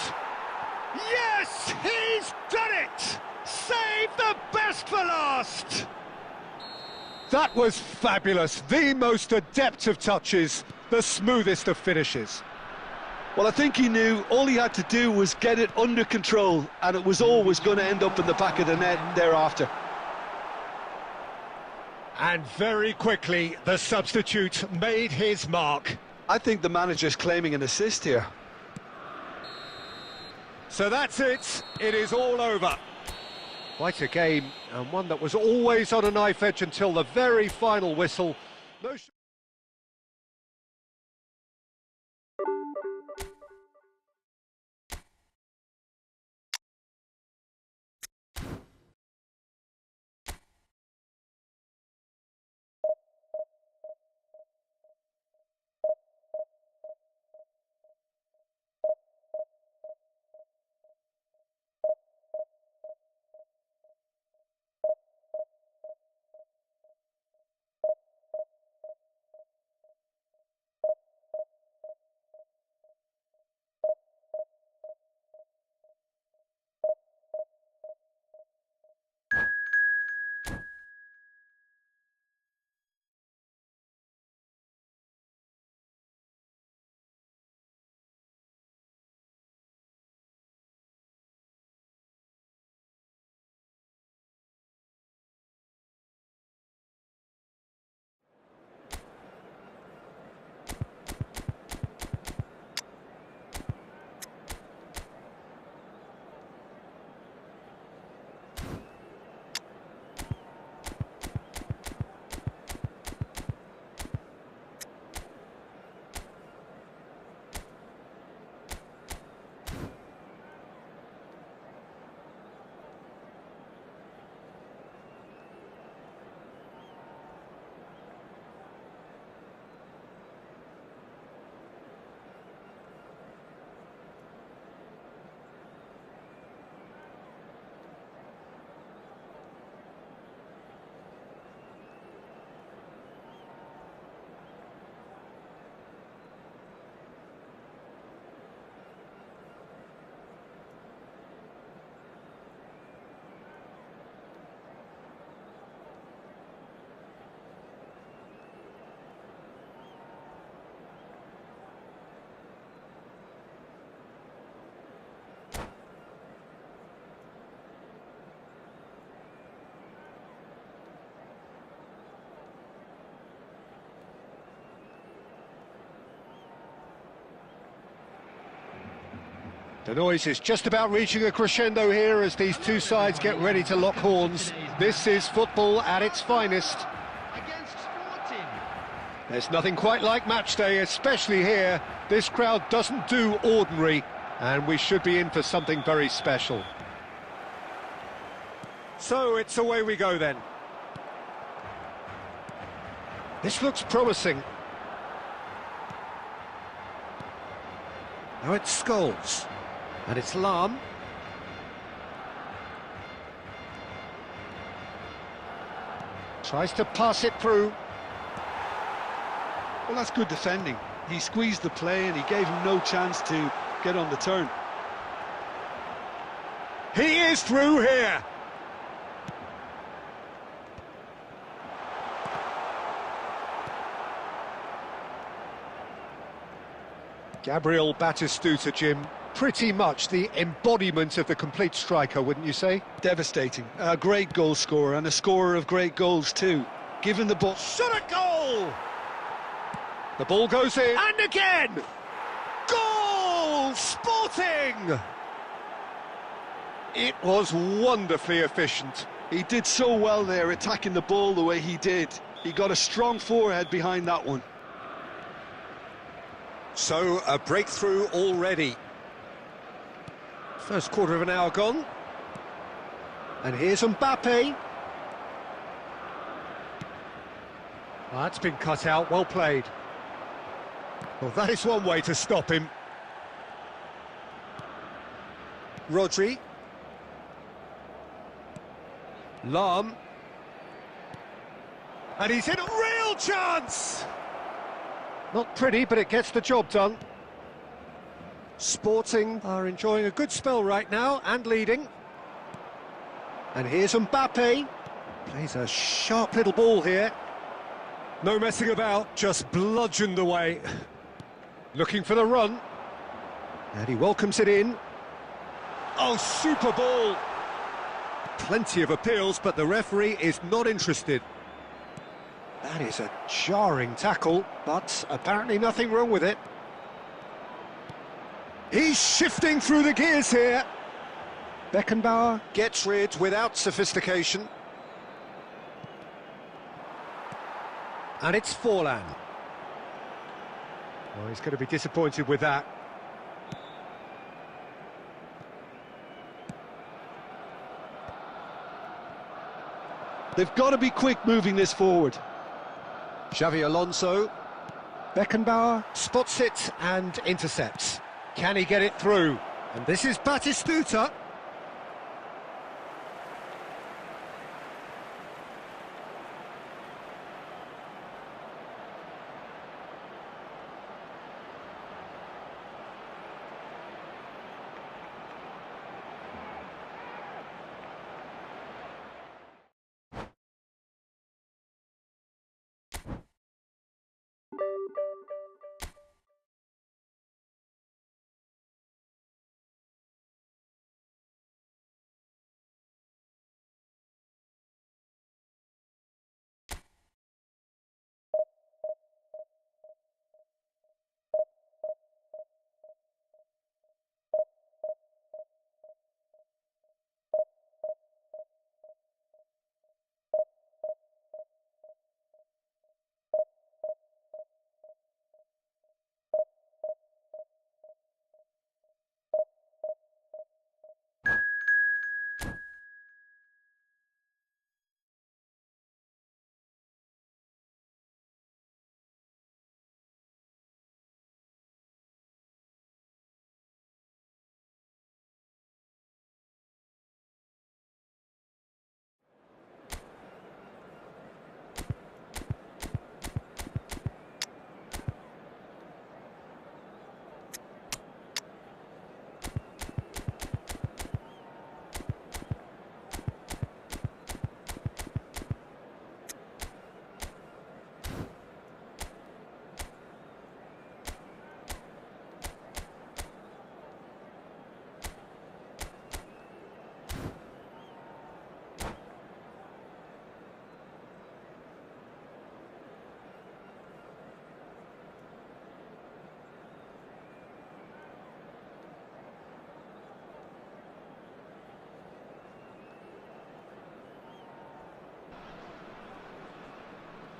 Yes, he's done it! Save the best for last! That was fabulous. The most adept of touches, the smoothest of finishes. Well, I think he knew all he had to do was get it under control, and it was always going to end up in the back of the net thereafter. And very quickly, the substitute made his mark. I think the manager's claiming an assist here. So that's it. It is all over. Quite a game, and one that was always on a knife edge until the very final whistle. No The noise is just about reaching a crescendo here as these two sides get ready to lock horns. This is football at its finest. Against Sporting. There's nothing quite like match day, especially here. This crowd doesn't do ordinary, and we should be in for something very special. So it's away we go then. This looks promising. Now it's Scholes. And it's Lahm. Tries to pass it through. Well, that's good defending. He squeezed the play and he gave him no chance to get on the turn. He is through here. Gabriel Batistuta, Jim. Pretty much the embodiment of the complete striker, wouldn't you say? Devastating. A great goal scorer and a scorer of great goals too. given the ball. Shot at goal! The ball goes in, and again! Goal! Sporting! It was wonderfully efficient. He did so well there, attacking the ball the way he did. He got a strong forehead behind that one. So, a breakthrough already. First quarter of an hour gone. And here's Mbappe. That's been cut out, well played. Well, that is one way to stop him. Rodri. Lahm. And he's in a real chance! Not pretty, but it gets the job done. Sporting are enjoying a good spell right now and leading. And here's Mbappe. Plays a sharp little ball here. No messing about, just bludgeoned away. Looking for the run. And he welcomes it in. Oh, super ball! Plenty of appeals, but the referee is not interested. That is a jarring tackle, but apparently nothing wrong with it. He's shifting through the gears here. Beckenbauer gets rid without sophistication. And it's Forlan. Oh, he's going to be disappointed with that. They've got to be quick moving this forward. Xavi Alonso. Beckenbauer spots it and intercepts. Can he get it through? And this is Batistuta.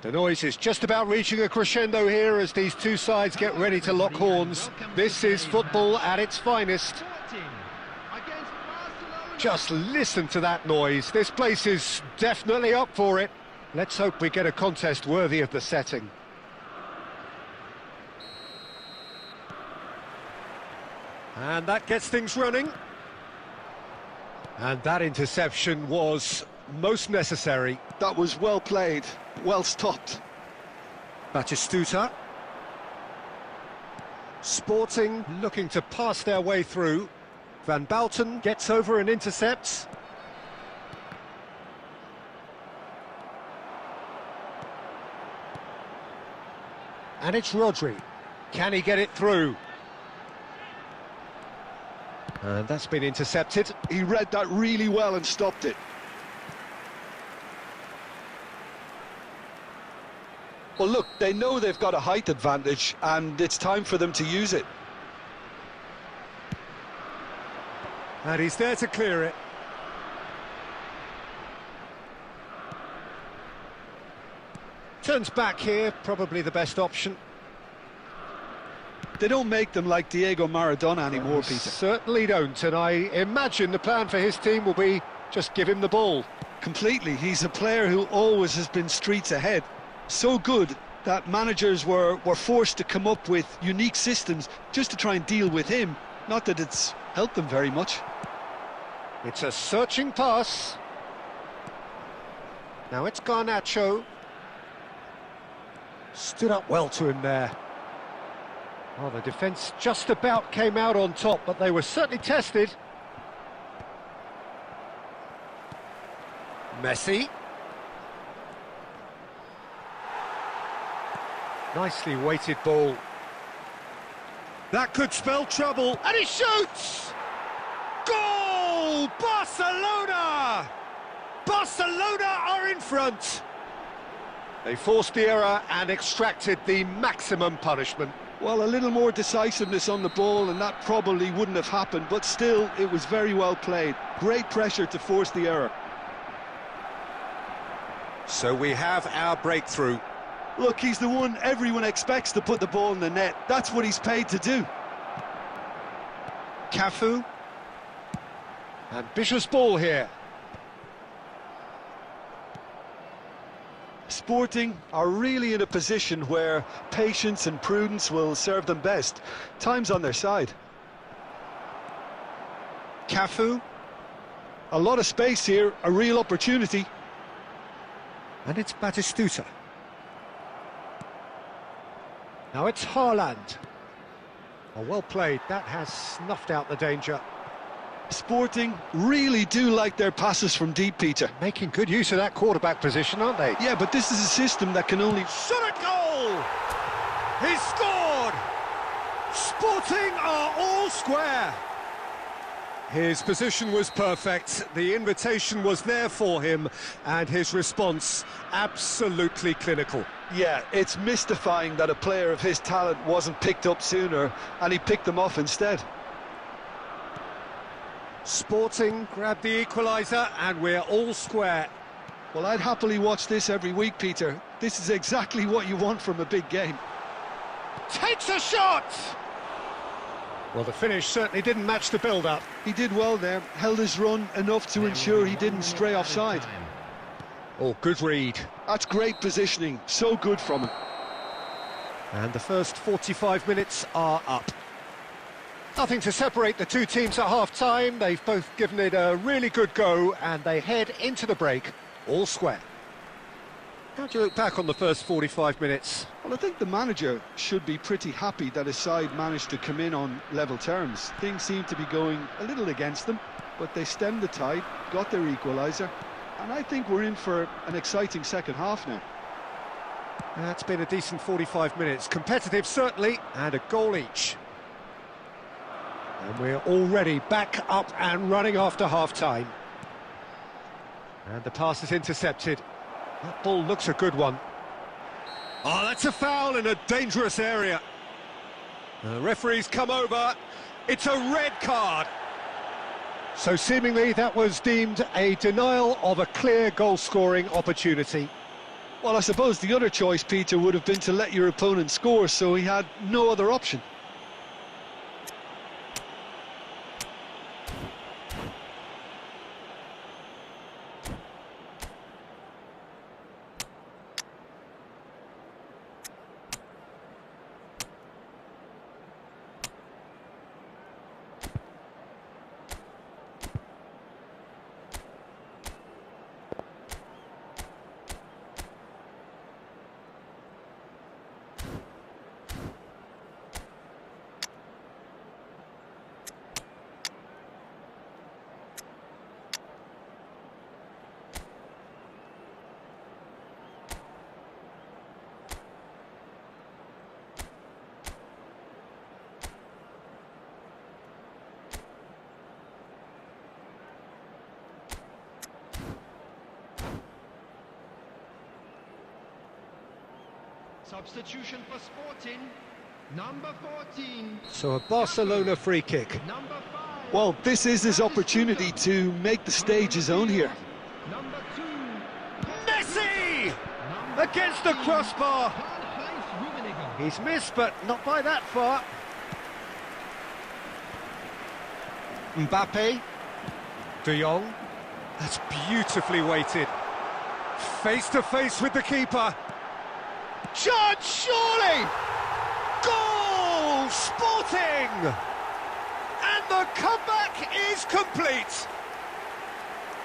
The noise is just about reaching a crescendo here as these two sides get ready to lock horns. This is football at its finest. Just listen to that noise. This place is definitely up for it. Let's hope we get a contest worthy of the setting. And that gets things running. And that interception was most necessary. That was well played, well stopped. Batistuta. Sporting looking to pass their way through. Van Bouten gets over and intercepts. And it's Rodri. Can he get it through? And that's been intercepted. He read that really well and stopped it. Well, look, they know they've got a height advantage, and it's time for them to use it. And he's there to clear it. Turns back here, probably the best option. They don't make them like Diego Maradona anymore, Peter. Certainly don't, and I imagine the plan for his team will be just give him the ball. Completely. He's a player who always has been streets ahead. So good that managers were forced to come up with unique systems just to try and deal with him. Not that it's helped them very much. It's a searching pass. Now it's Garnacho. Stood up well to him there. Well, the defence just about came out on top, but they were certainly tested. Messi. Nicely weighted ball. That could spell trouble, and he shoots! Goal! Barcelona! Barcelona are in front. They forced the error and extracted the maximum punishment. Well, a little more decisiveness on the ball and that probably wouldn't have happened, but still, it was very well played. Great pressure to force the error. So we have our breakthrough. Look, he's the one everyone expects to put the ball in the net. That's what he's paid to do. Cafu. Ambitious ball here. Sporting are really in a position where patience and prudence will serve them best. Time's on their side. Cafu. A lot of space here, a real opportunity. And it's Batistuta. Now it's Haaland. Oh, well played. That has snuffed out the danger. Sporting really do like their passes from deep, Peter. Making good use of that quarterback position, aren't they? Yeah, but this is a system that can only... Shot at goal! He scored! Sporting are all square. His position was perfect, the invitation was there for him, and his response absolutely clinical. Yeah, it's mystifying that a player of his talent wasn't picked up sooner, and he picked them off instead. Sporting grabbed the equaliser, and we're all square. Well, I'd happily watch this every week, Peter. This is exactly what you want from a big game. Takes a shot! Well, the finish certainly didn't match the build-up. He did well there, held his run enough to ensure he didn't stray offside. Oh, good read. That's great positioning, so good from him. And the first 45 minutes are up. Nothing to separate the two teams at half-time. They've both given it a really good go, and they head into the break all square. How do you look back on the first 45 minutes? Well, I think the manager should be pretty happy that his side managed to come in on level terms. Things seem to be going a little against them, but they stemmed the tide, got their equaliser, and I think we're in for an exciting second half now. That's been a decent 45 minutes. Competitive, certainly, and a goal each. And we're already back up and running after half-time. And the pass is intercepted. That ball looks a good one. Oh, that's a foul in a dangerous area. The referee's come over. It's a red card. So seemingly that was deemed a denial of a clear goal-scoring opportunity. Well, I suppose the other choice, Peter, would have been to let your opponent score, so he had no other option. Substitution for Sporting. Number 14. So a Barcelona free kick. Number 5. Well, this is his opportunity to make the stage his own here. Number 2. Messi! Number Against the 15, crossbar. Karl-Heinz Rummenigge. He's missed, but not by that far. Mbappe. De Jong. That's beautifully weighted. Face to face with the keeper. Chance, surely! Goal! Sporting! And the comeback is complete.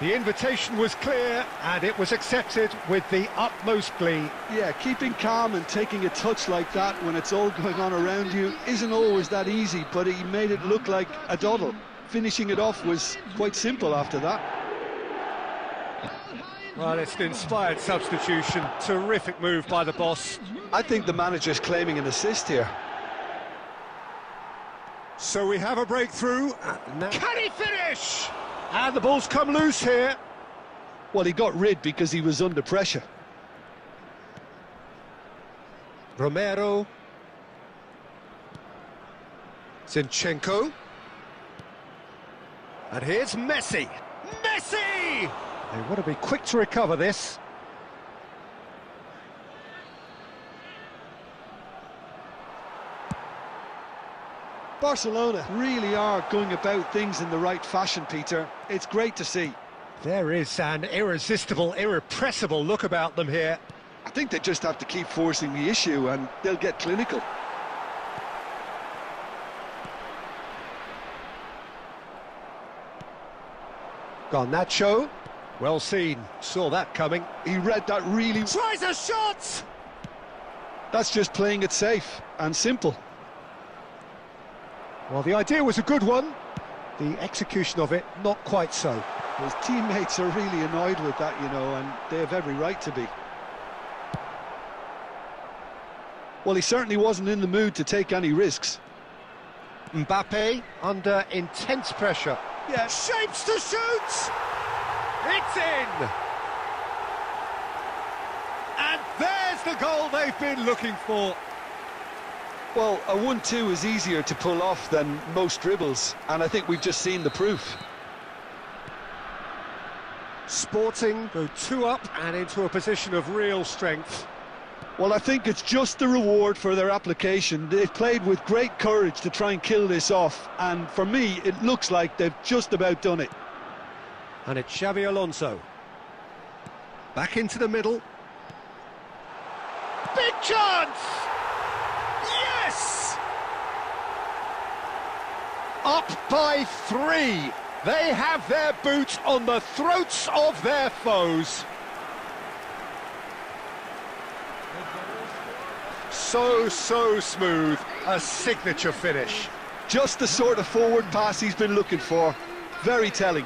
The invitation was clear, and it was accepted with the utmost glee. Yeah, keeping calm and taking a touch like that when it's all going on around you isn't always that easy, but he made it look like a doddle. Finishing it off was quite simple after that. Well, it's an inspired substitution. Terrific move by the boss. I think the manager's claiming an assist here. So we have a breakthrough. Can he finish? And the ball's come loose here. Well, he got rid because he was under pressure. Romero. Zinchenko. And here's Messi. Messi! They want to be quick to recover this. Barcelona really are going about things in the right fashion, Peter. It's great to see. There is an irresistible, irrepressible look about them here. I think they just have to keep forcing the issue and they'll get clinical. Garnacho. Well seen. Saw that coming. He read that really... Tries a shot! That's just playing it safe and simple. Well, the idea was a good one. The execution of it, not quite so. His teammates are really annoyed with that, you know, and they have every right to be. Well, he certainly wasn't in the mood to take any risks. Mbappe under intense pressure. Yeah, shapes to shoot! It's in! And there's the goal they've been looking for. Well, a 1-2 is easier to pull off than most dribbles, and I think we've just seen the proof. Sporting go 2 up and into a position of real strength. Well, I think it's just the reward for their application. They've played with great courage to try and kill this off, and for me, it looks like they've just about done it. And it's Xabi Alonso. Back into the middle. Big chance! Yes! Up by 3. They have their boot on the throats of their foes. So smooth. A signature finish. Just the sort of forward pass he's been looking for. Very telling.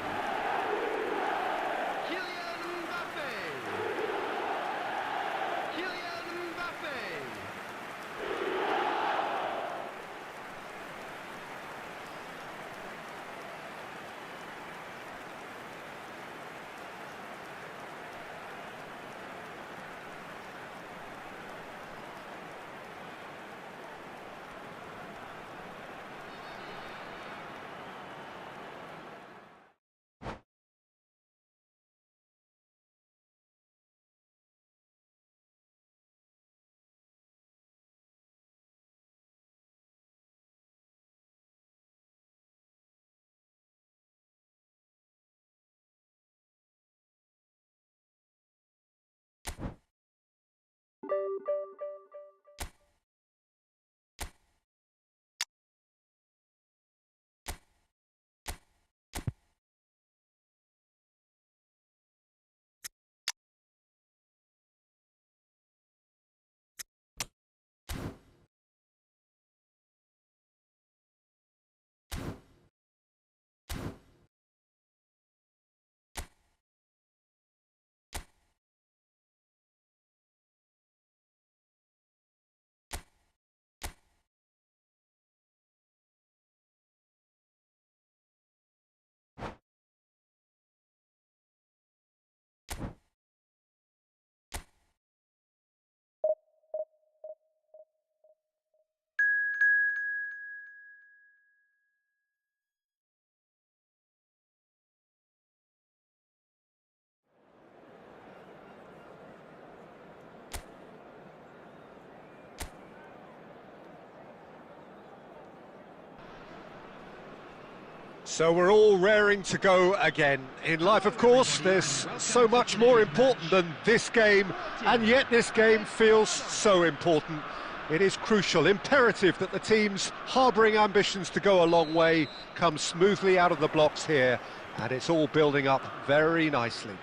So we're all raring to go again. In life, of course, there's so much more important than this game, and yet this game feels so important. It is crucial, imperative that the teams harbouring ambitions to go a long way come smoothly out of the blocks here, and it's all building up very nicely.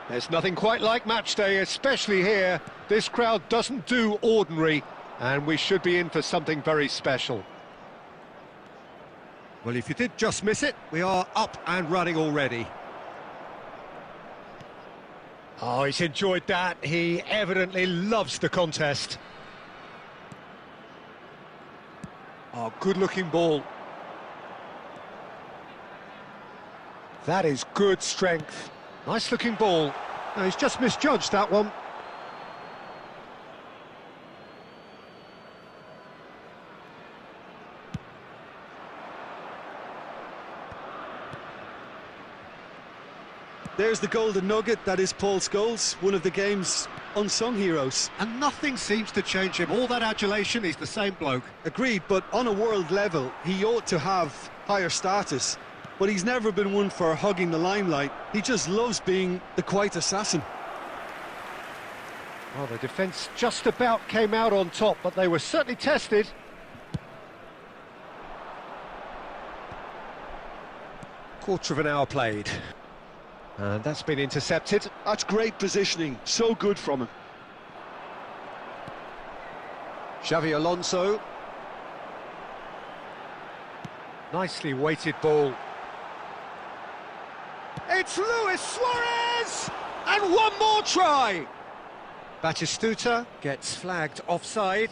There's nothing quite like match day, especially here. This crowd doesn't do ordinary, and we should be in for something very special. Well, if you did just miss it, we are up and running already. Oh, he's enjoyed that. He evidently loves the contest. Oh, good-looking ball. That is good strength. Nice-looking ball. No, he's just misjudged that one. There's the golden nugget, that is Paul Scholes, one of the game's unsung heroes. And nothing seems to change him. All that adulation, he's the same bloke. Agreed, but on a world level, he ought to have higher status. But he's never been one for hugging the limelight. He just loves being the quiet assassin. Well, the defence just about came out on top, but they were certainly tested. Quarter of an hour played. And that's been intercepted. That's great positioning, so good from him. Xavi Alonso. Nicely weighted ball. It's Luis Suarez! And one more try! Batistuta gets flagged offside.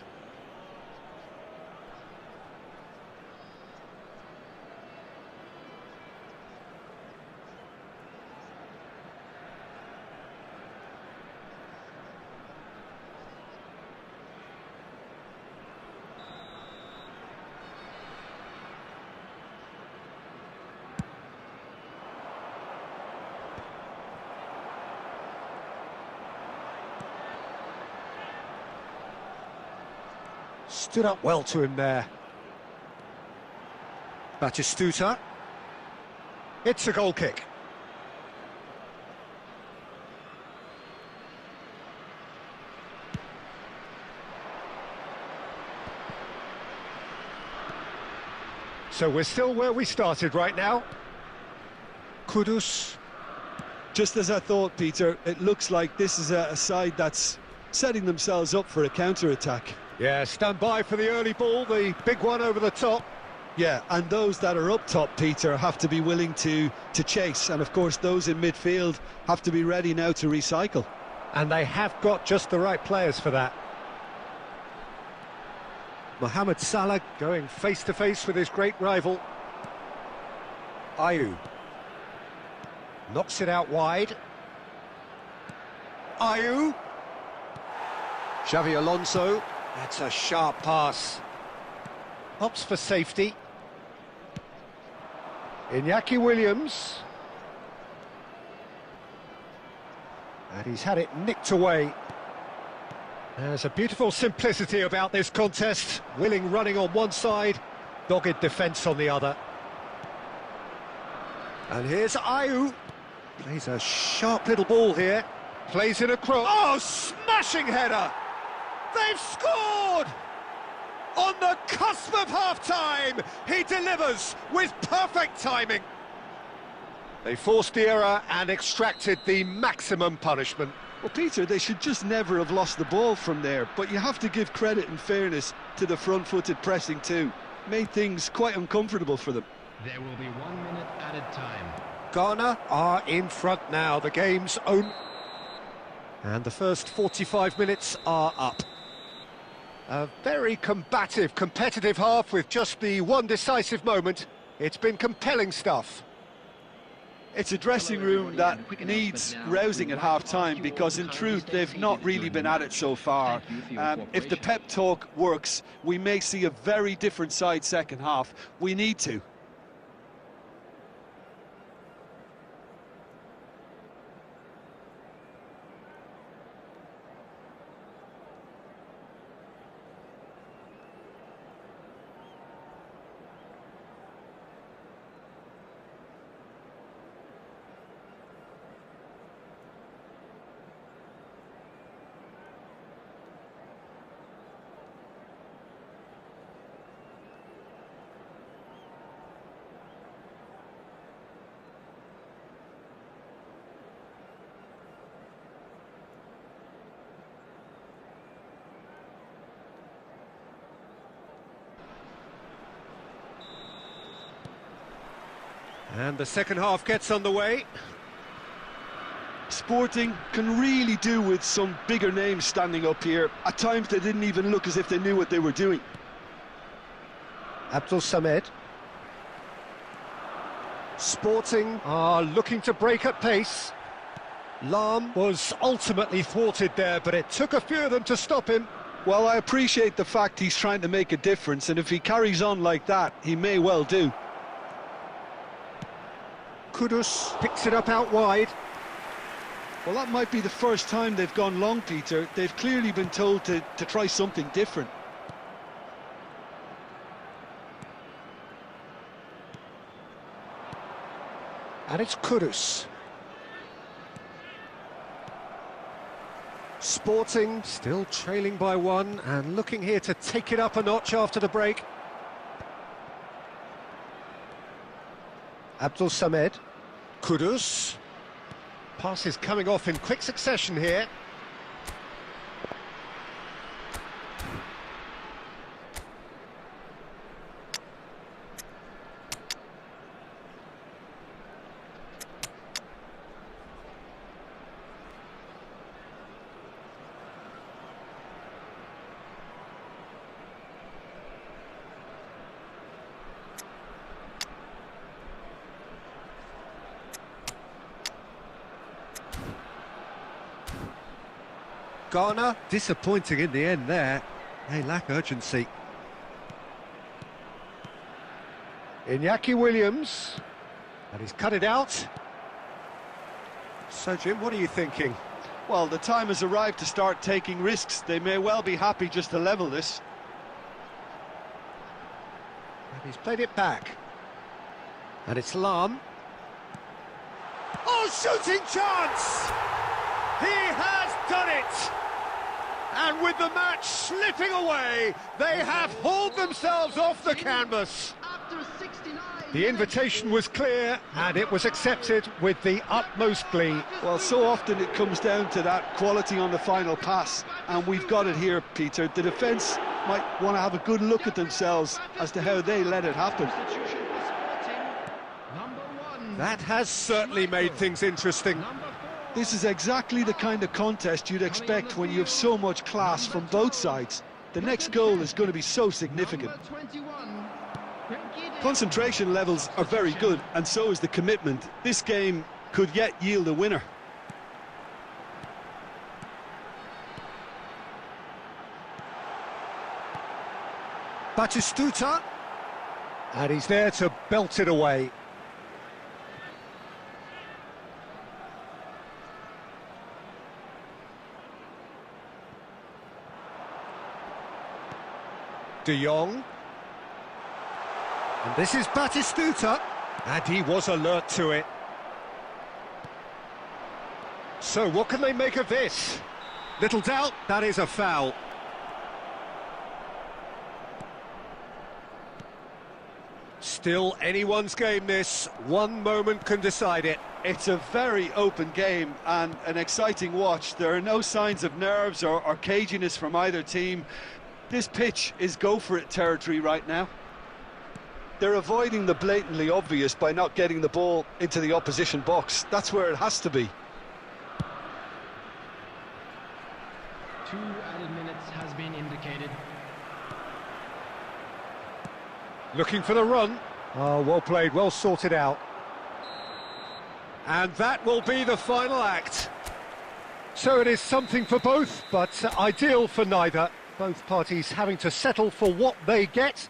Stood up well to him there. Batistuta. It's a goal kick. So we're still where we started right now. Kudus. Just as I thought, Peter, it looks like this is a side that's setting themselves up for a counter-attack. Yeah, stand by for the early ball, the big one over the top. Yeah, and those that are up top, Peter, have to be willing to chase. And, of course, those in midfield have to be ready now to recycle. And they have got just the right players for that. Mohamed Salah going face-to-face with his great rival. Ayew. Knocks it out wide. Ayew. Xavi Alonso. That's a sharp pass. Opts for safety. Iñaki Williams. And he's had it nicked away. There's a beautiful simplicity about this contest. Willing running on one side, dogged defence on the other. And here's Ayew. Plays a sharp little ball here. Plays in a cross. Oh, smashing header! They've scored! On the cusp of half-time, he delivers with perfect timing. They forced the error and extracted the maximum punishment. Well, Peter, they should just never have lost the ball from there, but you have to give credit and fairness to the front-footed pressing too. Made things quite uncomfortable for them. There will be 1 minute added time. Ghana are in front now, the game's own. And the first 45 minutes are up. A very combative, competitive half with just the one decisive moment. It's been compelling stuff. It's a dressing room that needs rousing at half-time because, in truth, they've not really been at it so far. If the pep talk works, we may see a very different side second half. We need to. And the second half gets underway. Sporting can really do with some bigger names standing up here. At times they didn't even look as if they knew what they were doing. Abdul Samed. Sporting are looking to break at pace. Lahm was ultimately thwarted there, but it took a few of them to stop him. Well, I appreciate the fact he's trying to make a difference, and if he carries on like that, he may well do. Kudus picks it up out wide. Well, that might be the first time they've gone long, Peter. They've clearly been told to try something different. And it's Kudus. Sporting still trailing by one and looking here to take it up a notch after the break. Abdul Samed. Kudus. Passes coming off in quick succession here. Ghana, disappointing in the end there. They lack urgency. Iñaki Williams. And he's cut it out. So, Jim, what are you thinking? Well, the time has arrived to start taking risks. They may well be happy just to level this. And he's played it back. And it's Lahm. Oh, shooting chance! He has done it! And with the match slipping away, they have hauled themselves off the canvas. The invitation was clear, and it was accepted with the utmost glee. Well, so often it comes down to that quality on the final pass, and we've got it here, Peter. The defence might want to have a good look at themselves as to how they let it happen. That has certainly made things interesting. This is exactly the kind of contest you'd expect when you have so much class from both sides. The next goal is going to be so significant. Concentration levels are very good, and so is the commitment. This game could yet yield a winner. Batistuta. And he's there to belt it away. De Jong. And this is Batistuta. And he was alert to it. So what can they make of this? Little doubt, that is a foul. Still anyone's game this. One moment can decide it. It's a very open game and an exciting watch. There are no signs of nerves or caginess from either team. This pitch is go-for-it territory right now. They're avoiding the blatantly obvious by not getting the ball into the opposition box. That's where it has to be. 2 added minutes has been indicated. Looking for the run. Oh, well played, well sorted out. And that will be the final act. So it is something for both, but ideal for neither. Both parties having to settle for what they get.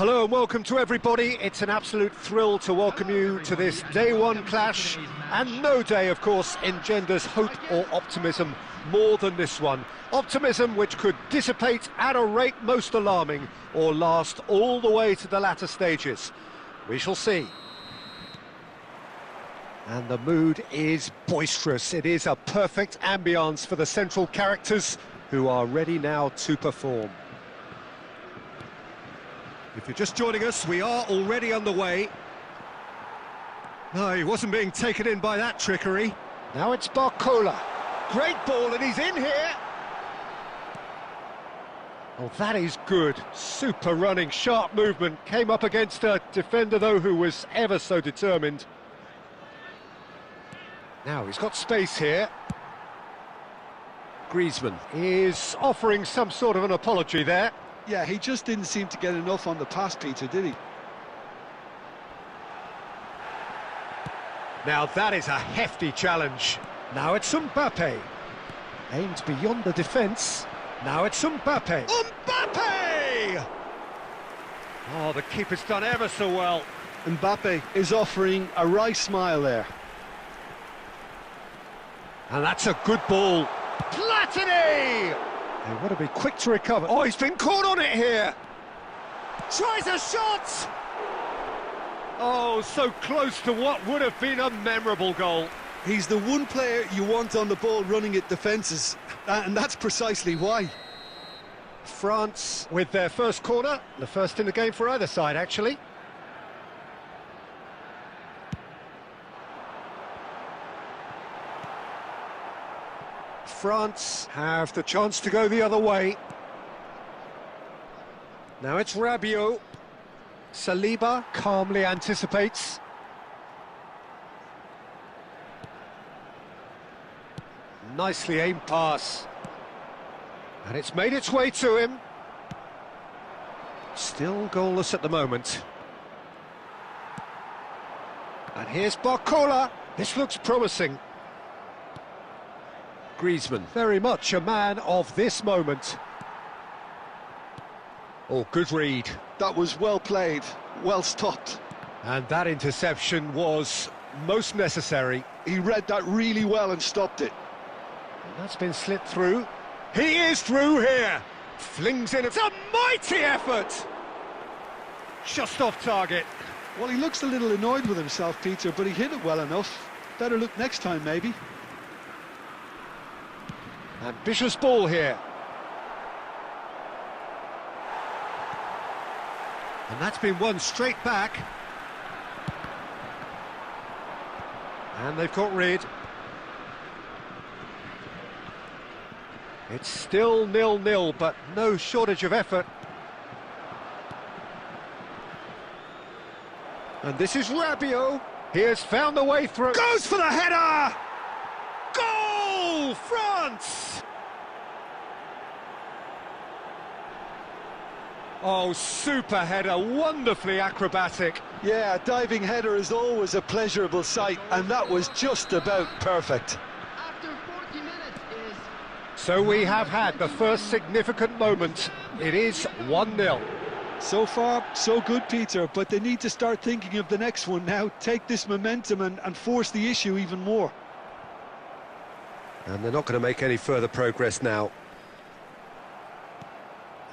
Hello and welcome to everybody. It's an absolute thrill to welcome you to this day one clash, and no day, of course, engenders hope or optimism more than this one. Optimism which could dissipate at a rate most alarming or last all the way to the latter stages. We shall see. And the mood is boisterous. It is a perfect ambience for the central characters who are ready now to perform. If you're just joining us, we are already underway. No, he wasn't being taken in by that trickery. Now it's Barcola. Great ball, and he's in here. Oh, that is good. Super running, sharp movement. Came up against a defender, though, who was ever so determined. Now he's got space here. Griezmann is offering some sort of an apology there. Yeah, he just didn't seem to get enough on the pass, Peter, did he? Now that is a hefty challenge. Now it's Mbappe. Aimed beyond the defence. Now it's Mbappe. Mbappe! Oh, the keeper's done ever so well. Mbappe is offering a wry smile there. And that's a good ball. Platini! They want to be quick to recover. Oh, he's been caught on it here. Tries a shot! Oh, so close to what would have been a memorable goal. He's the one player you want on the ball running at defences, and that's precisely why. France with their first corner, the first in the game for either side, actually. France have the chance to go the other way. Now it's Rabiot. Saliba calmly anticipates. Nicely aimed pass. And it's made its way to him. Still goalless at the moment. And here's Barcola. This looks promising. Griezmann, very much a man of this moment. Oh, good read. That was well played, well stopped. And that interception was most necessary. He read that really well and stopped it. And that's been slipped through. He is through here. Flings in. It's a mighty effort. Just off target. Well, he looks a little annoyed with himself, Peter, but he hit it well enough. Better look next time, maybe. Ambitious ball here. And that's been won straight back. And they've got rid. It's still 0-0, but no shortage of effort. And this is Rabiot. He has found the way through. Goes for the header! Goal! France! Oh, super header, wonderfully acrobatic. Yeah, a diving header is always a pleasurable sight, and that was just about perfect. After 40 minutes is... So we have had the first significant moment. It is 1-0. So far, so good, Peter, but they need to start thinking of the next one now. Take this momentum and force the issue even more. And they're not going to make any further progress now.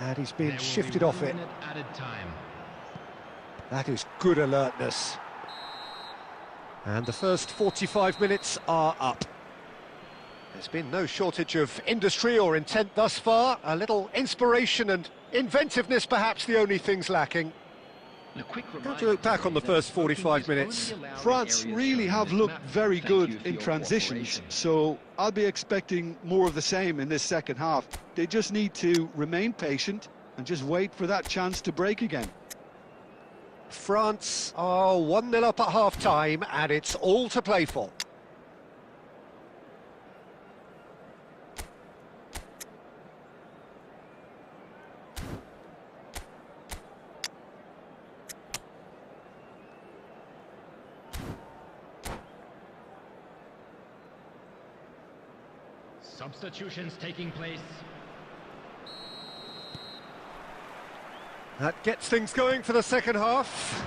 And he's been shifted off it. Added time. That is good alertness. And the first 45 minutes are up. There's been no shortage of industry or intent thus far. A little inspiration and inventiveness, perhaps the only things lacking. How do you look back on the first 45 minutes? France really have looked very good in transitions, so I'll be expecting more of the same in this second half. They just need to remain patient and just wait for that chance to break again. France are 1-0 up at half-time, and it's all to play for. Substitutions taking place. That gets things going for the second half.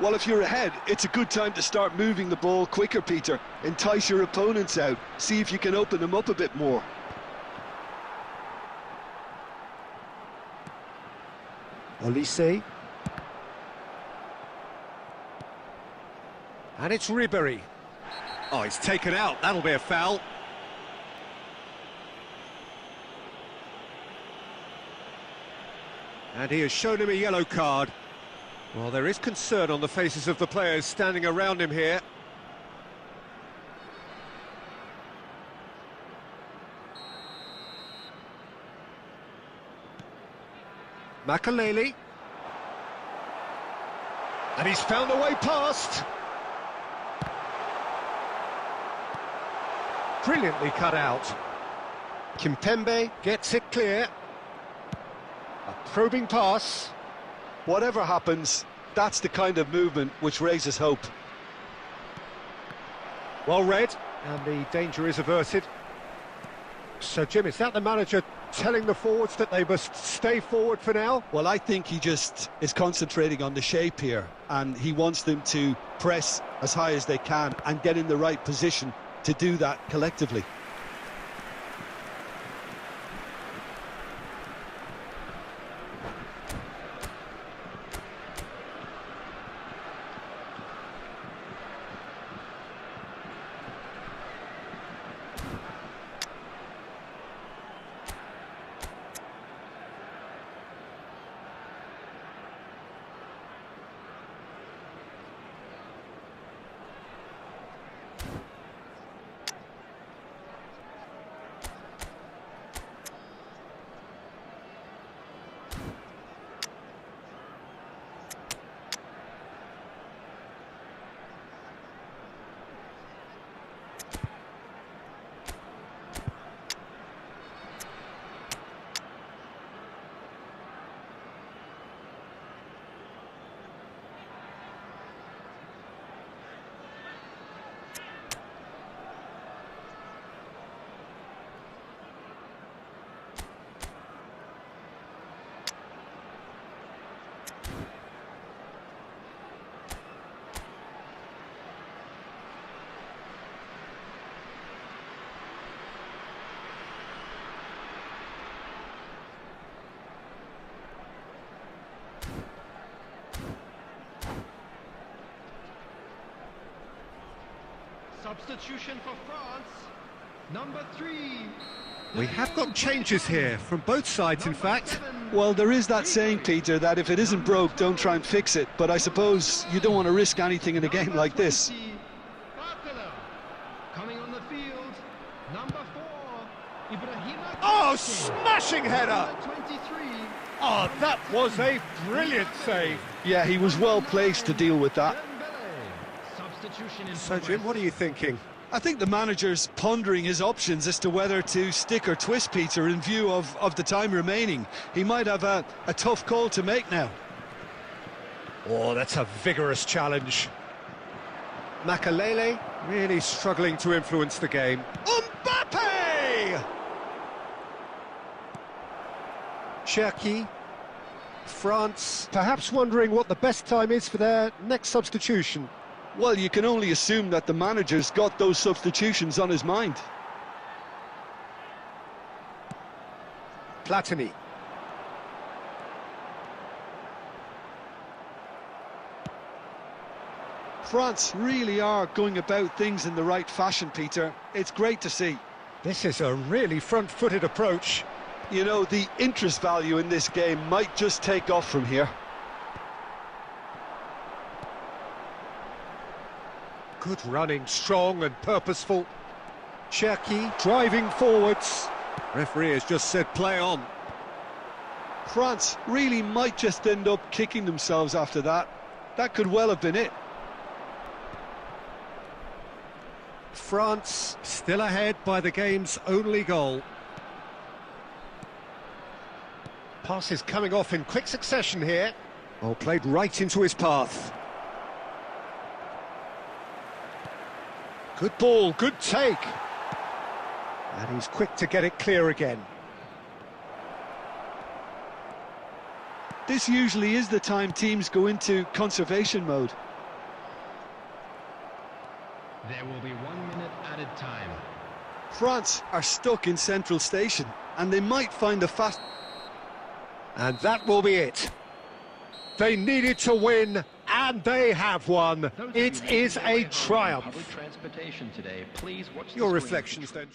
Well, if you're ahead, it's a good time to start moving the ball quicker, Peter. Entice your opponents out. See if you can open them up a bit more. Olise. And it's Ribéry. Oh, he's taken out. That'll be a foul. And he has shown him a yellow card. Well, there is concern on the faces of the players standing around him here. Makaleli. And he's found a way past. Brilliantly cut out. Kimpembe gets it clear. A probing pass. Whatever happens, that's the kind of movement which raises hope. Well read, and the danger is averted. So, Jim, is that the manager telling the forwards that they must stay forward for now? Well, I think he just is concentrating on the shape here, and he wants them to press as high as they can and get in the right position to do that collectively. Substitution for France. Number 3. We have got changes here, from both sides in fact. Well, there is that saying, Peter, that if it isn't broke, don't try and fix it. But I suppose you don't want to risk anything in a game like this. Coming on the field. Number 4. Ibrahima. Oh, smashing header! 23. Oh, that was a brilliant save. Yeah, he was well placed to deal with that. Substitution in So, Jim, what are you thinking? I think the manager's pondering his options as to whether to stick or twist, Peter, in view of the time remaining. He might have a tough call to make now. Oh, that's a vigorous challenge. Makaleli really struggling to influence the game. Mbappe! Cherki. France perhaps wondering what the best time is for their next substitution. Well, you can only assume that the manager's got those substitutions on his mind. Platini. France really are going about things in the right fashion, Peter. It's great to see. This is a really front-footed approach. You know, the interest value in this game might just take off from here. Good running, strong and purposeful. Cherki driving forwards. Referee has just said play on. France really might just end up kicking themselves after that. That could well have been it. France still ahead by the game's only goal. Passes coming off in quick succession here. Oh, played right into his path. Good ball, good take. And he's quick to get it clear again. This usually is the time teams go into conservation mode. There will be 1 minute added time. France are stuck in Central Station, and they might find a fast... And that will be it. They needed to win, and they have won. It is a triumph. Public transportation today. Please watch the Your screen. reflections then.